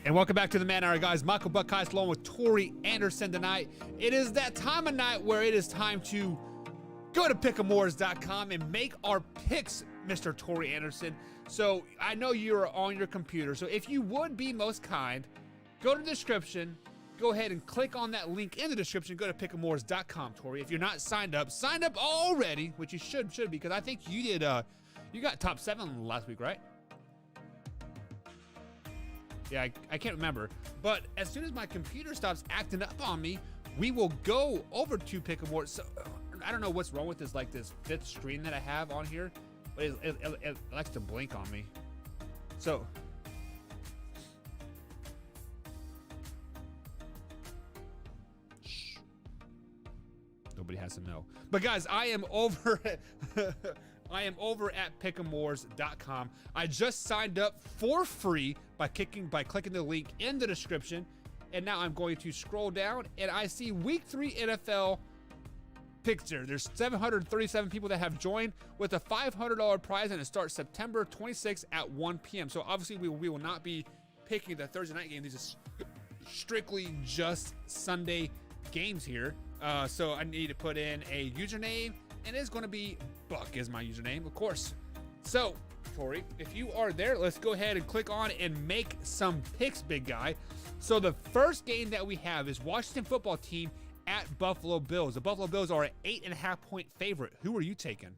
And welcome back to the Man Hour, guys. Michael Buckeyes along with Tori Anderson tonight. It is that time of night where it is time to go to pick'emwars.com and make our picks, Mr. Tori Anderson. So I know you're on your computer, so if you would be most kind, go to the description, go ahead and click on that link in the description, go to pick'emwars.com, Tori. If you're not signed up already, which you should because I think you did, you got top 7 last week, right? Yeah, I can't remember. But as soon as my computer stops acting up on me, we will go over to Pick'emwars. So I don't know what's wrong with this, like this 5th screen that I have on here, but it likes to blink on me. So nobody has to know. But guys, I am over I am over at pick'emwars.com. I just signed up for free by clicking the link in the description. And now I'm going to scroll down and I see week 3 NFL picture. There's 737 people that have joined with a $500 prize, and it starts September 26th at 1 p.m. So obviously we will not be picking the Thursday night game. These are strictly just Sunday games here. So I need to put in a username, and it's going to be Buck is my username, of course. So Tori, if you are there, let's go ahead and click on and make some picks, big guy. So the first game that we have is Washington football team at Buffalo Bills. The Buffalo Bills are an 8.5 point favorite. Who are you taking?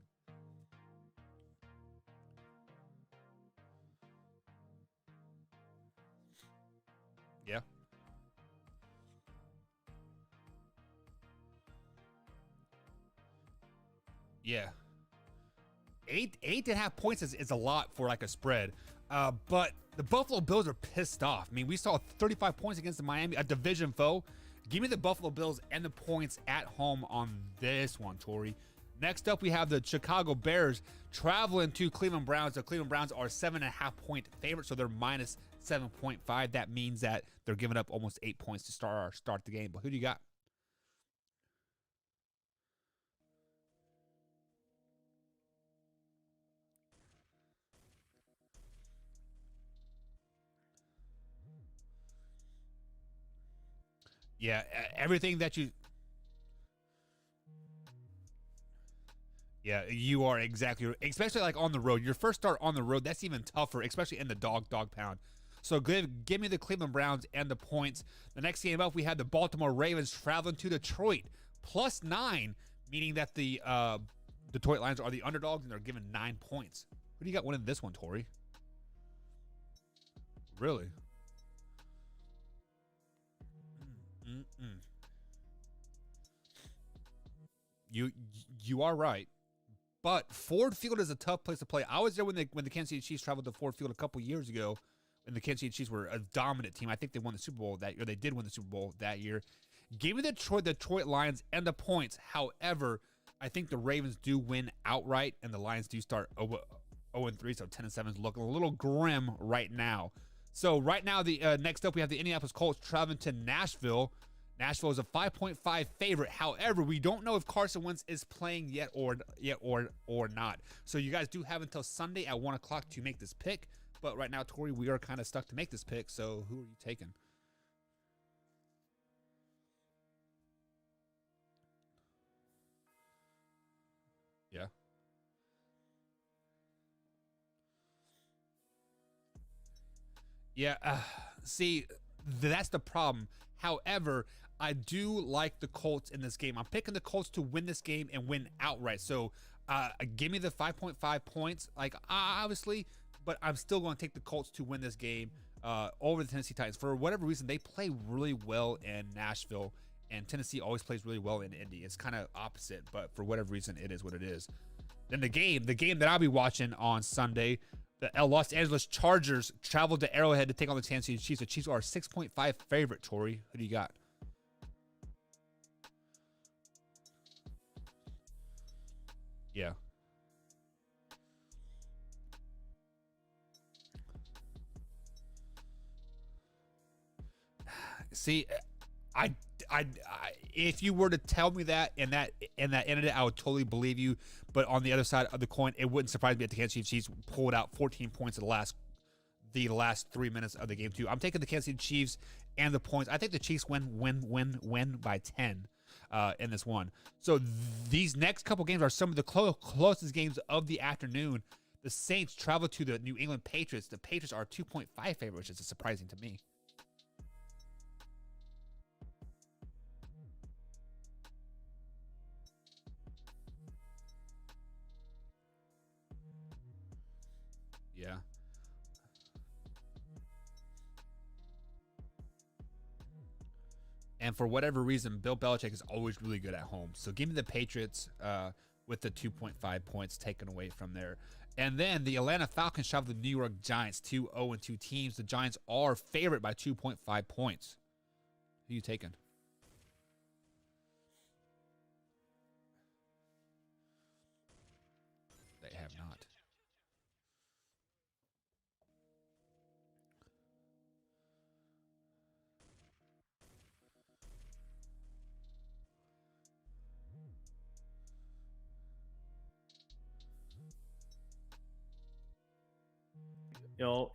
Yeah. Yeah. 8.5 points is a lot for like a spread. But the Buffalo Bills are pissed off. I mean, we saw 35 points against the Miami, a division foe. Give me the Buffalo Bills and the points at home on this one, Tori. Next up, we have the Chicago Bears traveling to Cleveland Browns. The Cleveland Browns are 7.5 point favorites, so they're minus 7.5. That means that they're giving up almost 8 points to start the game. But who do you got? Yeah, everything that you... Yeah, you are exactly right. Especially like on the road. Your first start on the road, that's even tougher, especially in the dog pound. So give me the Cleveland Browns and the points. The next game up, we had the Baltimore Ravens traveling to Detroit. +9, meaning that the Detroit Lions are the underdogs, and they're given 9 points. Who do you got winning this one, Tori? Really? You are right, but Ford Field is a tough place to play. I was there when the Kansas City Chiefs traveled to Ford Field a couple years ago, and the Kansas City Chiefs were a dominant team. I think they won the Super Bowl that year. They did win the Super Bowl that year. Give me the Detroit Lions and the points. However, I think the Ravens do win outright, and the Lions do start 0-3, so 10-7 is looking a little grim right now. So right now, the next up, we have the Indianapolis Colts traveling to Nashville. Nashville is a 5.5 favorite. However, we don't know if Carson Wentz is playing yet or not. So you guys do have until Sunday at 1 o'clock to make this pick. But right now, Tori, we are kind of stuck to make this pick. So who are you taking? Yeah. Yeah. See, that's the problem. However, I do like the Colts in this game. I'm picking the Colts to win this game and win outright. So give me the 5.5 points, like obviously, but I'm still going to take the Colts to win this game over the Tennessee Titans. For whatever reason, they play really well in Nashville, and Tennessee always plays really well in Indy. It's kind of opposite, but for whatever reason, it is what it is. Then the game that I'll be watching on Sunday, the Los Angeles Chargers traveled to Arrowhead to take on the Kansas City Chiefs. The Chiefs are a 6.5 favorite, Tori. Who do you got? Yeah. See, I if you were to tell me that and that ended it, I would totally believe you. But on the other side of the coin, it wouldn't surprise me if the Kansas City Chiefs pulled out 14 points in the last 3 minutes of the game too. I'm taking the Kansas City Chiefs and the points. I think the Chiefs win by 10 in this one. So these next couple games are some of the closest games of the afternoon. The Saints travel to the New England Patriots. The Patriots are 2.5 favorite, which is surprising to me. Yeah. And for whatever reason, Bill Belichick is always really good at home. So give me the Patriots with the 2.5 points taken away from there. And then the Atlanta Falcons travel the New York Giants, 2-0-2 teams. The Giants are favored by 2.5 points. Who you taking? They have not.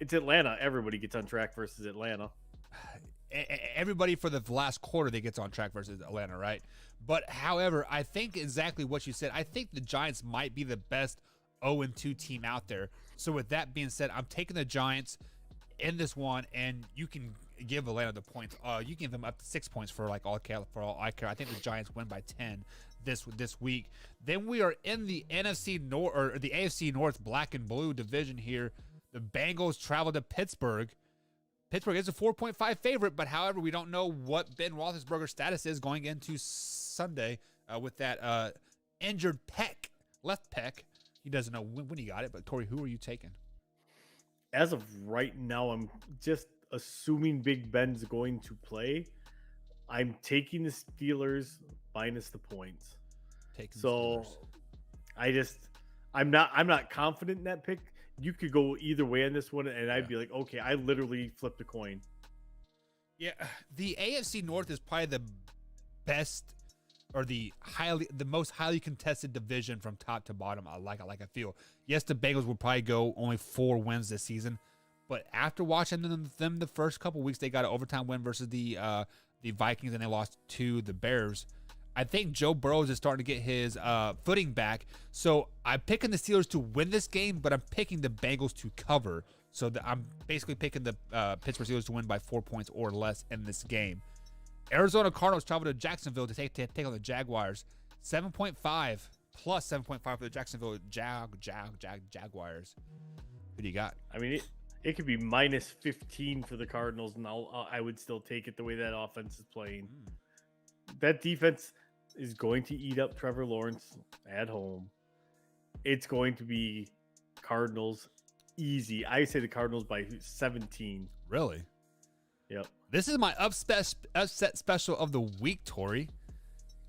It's Atlanta. Everybody gets on track versus Atlanta. Everybody for the last quarter that gets on track versus Atlanta, right? But however, I think exactly what you said. I think the Giants might be the best 0-2 team out there. So with that being said, I'm taking the Giants in this one, and you can give Atlanta the points. You can give them up to 6 points for all I care. I think the Giants win by 10 this week. Then we are in the NFC North or the AFC North black and blue division here. The Bengals travel to Pittsburgh. Pittsburgh is a 4.5 favorite, but however, we don't know what Ben Roethlisberger's status is going into Sunday with that injured left pec. He doesn't know when he got it, but Tori, who are you taking? As of right now, I'm just assuming Big Ben's going to play. I'm taking the Steelers minus the points. I'm not confident in that pick. You could go either way on this one, and I'd be like, okay, I literally flipped a coin. Yeah, the AFC North is probably the best or the most highly contested division from top to bottom. I feel. Yes, the Bengals will probably go only 4 wins this season, but after watching them the first couple weeks, they got an overtime win versus the Vikings, and they lost to the Bears. I think Joe Burrow is starting to get his footing back. So I'm picking the Steelers to win this game, but I'm picking the Bengals to cover. So I'm basically picking the Pittsburgh Steelers to win by 4 points or less in this game. Arizona Cardinals travel to Jacksonville to take on the Jaguars. 7.5 plus 7.5 for the Jacksonville Jaguars. Who do you got? I mean, it could be minus 15 for the Cardinals, and I would still take it the way that offense is playing. That defense is going to eat up Trevor Lawrence at home. It's going to be Cardinals easy. I say the Cardinals by 17. Really? Yep. This is my upset special of the week, Tori.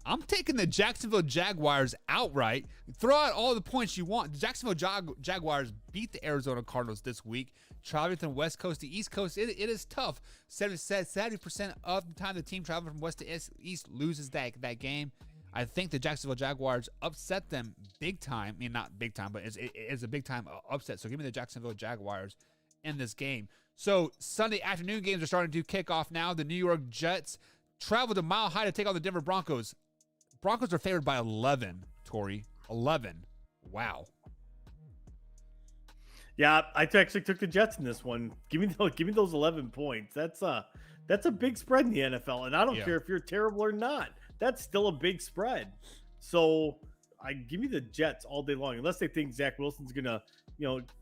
I'm taking the Jacksonville Jaguars outright. Throw out all the points you want. The Jacksonville Jaguars beat the Arizona Cardinals this week. Traveling from West Coast to East Coast, it is tough. 70% of the time the team traveling from West to East loses that game. I think the Jacksonville Jaguars upset them big time. I mean, not big time, but it's a big time upset. So give me the Jacksonville Jaguars in this game. So Sunday afternoon games are starting to kick off now. The New York Jets travel to Mile High to take on the Denver Broncos. Broncos are favored by 11, Tori. 11. Wow. Yeah, I actually took the Jets in this one. Give me those 11 points. That's a big spread in the NFL, and I don't care if you're terrible or not. That's still a big spread. So I give me the Jets all day long, unless they think Zach Wilson's gonna,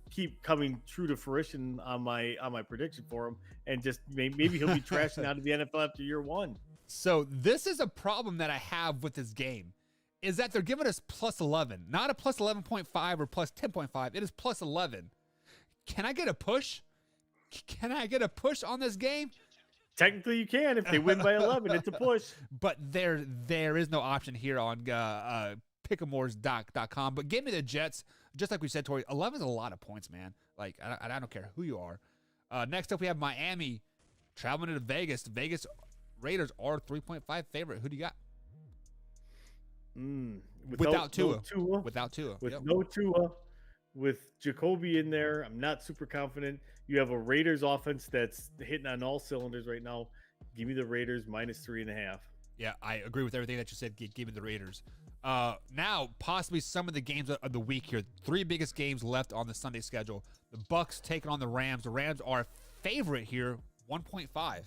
keep coming true to fruition on my prediction for him, and just maybe he'll be trashing out of the NFL after year one. So this is a problem that I have with this game, is that they're giving us plus 11, not a plus 11.5 or plus 10.5. It is plus 11. Can I get a push? Can I get a push on this game? Technically, you can. If they win by 11, it's a push. But there is no option here on pick'emores.com. But give me the Jets. Just like we said, Tori, 11 is a lot of points, man. Like, I don't care who you are. Next up, we have Miami traveling to Vegas. The Vegas Raiders are 3.5 favorite. Who do you got? Without Tua. Without Tua. No Tua. With Jacoby in there, I'm not super confident. You have a Raiders offense that's hitting on all cylinders right now. Give me the Raiders minus 3.5. Yeah, I agree with everything that you said. Give me the Raiders. Now, possibly some of the games of the week here. 3 biggest games left on the Sunday schedule. The Bucks taking on the Rams. The Rams are favorite here, 1.5.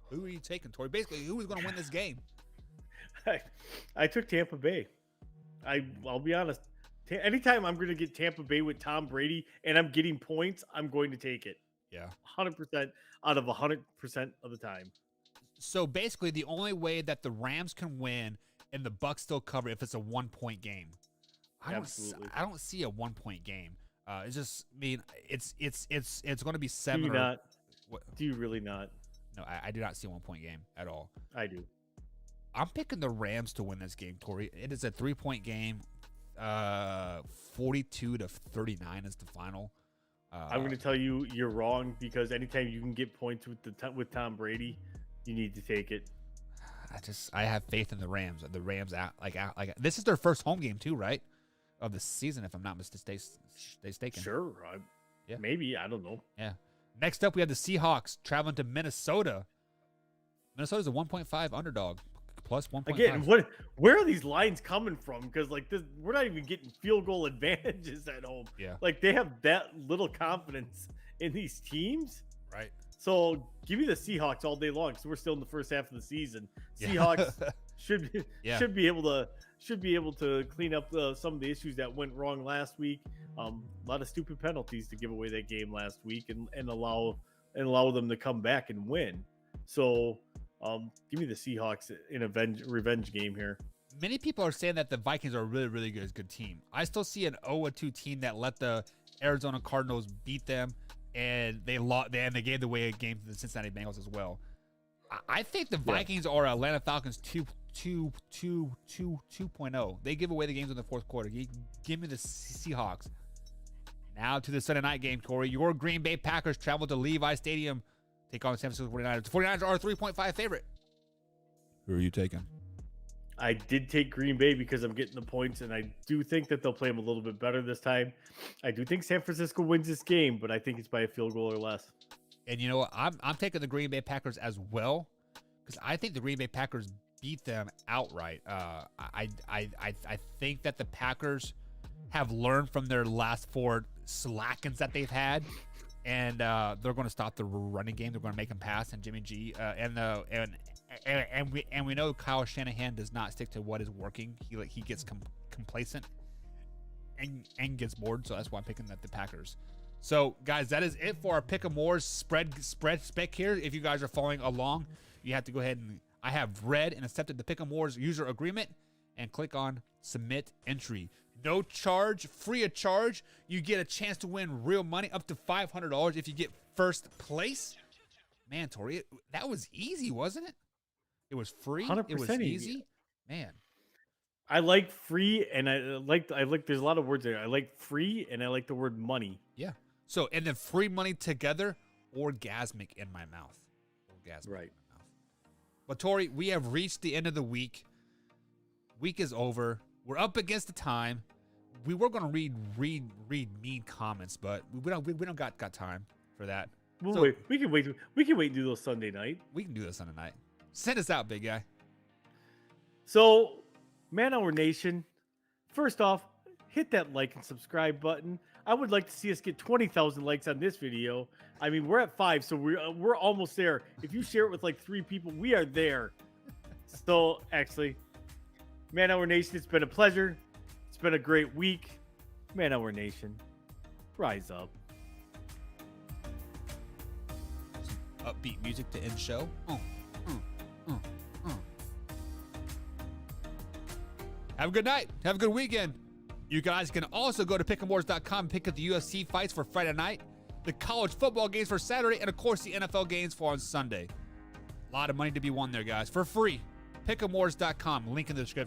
Who are you taking, Tori? Basically, who is going to win this game? I took Tampa Bay. I'll be honest. Anytime I'm going to get Tampa Bay with Tom Brady and I'm getting points, I'm going to take it. Yeah. 100% out of 100% of the time. So basically, the only way that the Rams can win and the Bucks still cover if it's a 1-point game. I don't see a 1-point game. It's just, I mean, it's going to be Do 7 you or not? what? Do you really not? No, I do not see a 1-point game at all. I do. I'm picking the Rams to win this game, Corey. It is a 3-point game. 42-39 is the final. I'm going to tell you you're wrong because anytime you can get points with Tom Brady, you need to take it. I have faith in the Rams. The Rams this is their first home game too, right? Of the season, if I'm not mistaken. Sure. Yeah. Maybe. I don't know. Yeah. Next up, we have the Seahawks traveling to Minnesota. Minnesota's a 1.5 underdog, plus 1.5. Again, where are these lines coming from? Because like this, we're not even getting field goal advantages at home. Yeah. Like they have that little confidence in these teams. Right. So give me the Seahawks all day long because we're still in the first half of the season. Yeah. Seahawks should be able to clean up some of the issues that went wrong last week. A lot of stupid penalties to give away that game last week and allow them to come back and win. So give me the Seahawks in a revenge game here. Many people are saying that the Vikings are a really, really good team. I still see an 0-2 team that let the Arizona Cardinals beat them, and they gave away a game to the Cincinnati Bengals as well. I think the Vikings are Atlanta Falcons 2.0. They give away the games in the fourth quarter. Give me the Seahawks. Now to the Sunday night game, Corey. Your Green Bay Packers travel to Levi Stadium, take on the San Francisco 49ers. The 49ers are a 3.5 favorite. Who are you taking? I did take Green Bay because I'm getting the points, and I do think that they'll play them a little bit better this time. I do think San Francisco wins this game, but I think it's by a field goal or less. And you know what? I'm taking the Green Bay Packers as well because I think the Green Bay Packers beat them outright. I think that the Packers have learned from their last 4 slackens that they've had, and they're going to stop the running game. They're going to make them pass, and Jimmy G and we know Kyle Shanahan does not stick to what is working. He gets complacent and gets bored. So that's why I'm picking the Packers. So guys, that is it for our Pick 'em Wars spread spec here. If you guys are following along, you have to go ahead and I have read and accepted the Pick 'em Wars user agreement and click on submit entry. No charge, free of charge. You get a chance to win real money up to $500 if you get first place. Man, Tori, that was easy, wasn't it? It was free. 100% It was easy. Man. I like free, and I like. There's a lot of words there. I like free, and I like the word money. Yeah. So, and then free money together, orgasmic in my mouth. Orgasmic Right. in my mouth. But Tori, we have reached the end of the week. Week is over. We're up against the time. We were going to read mean comments, but we don't got time for that. We'll So- wait. We can wait. We can wait and do those Sunday night. We can do this on a night. Send us out, big guy. So, Man Hour Nation, first off, hit that like and subscribe button. I would like to see us get 20,000 likes on this video. I mean, we're at 5, so we're almost there. If you share it with like 3 people, we are there. So, actually, Man Hour Nation, it's been a pleasure. It's been a great week. Man Hour Nation, rise up. Upbeat music to end show. Have a good night. Have a good weekend. You guys can also go to pick'emwars.com and pick up the UFC fights for Friday night, the college football games for Saturday, and of course the NFL games for on Sunday. A lot of money to be won there, guys, for free. Pick'emwars.com. Link in the description.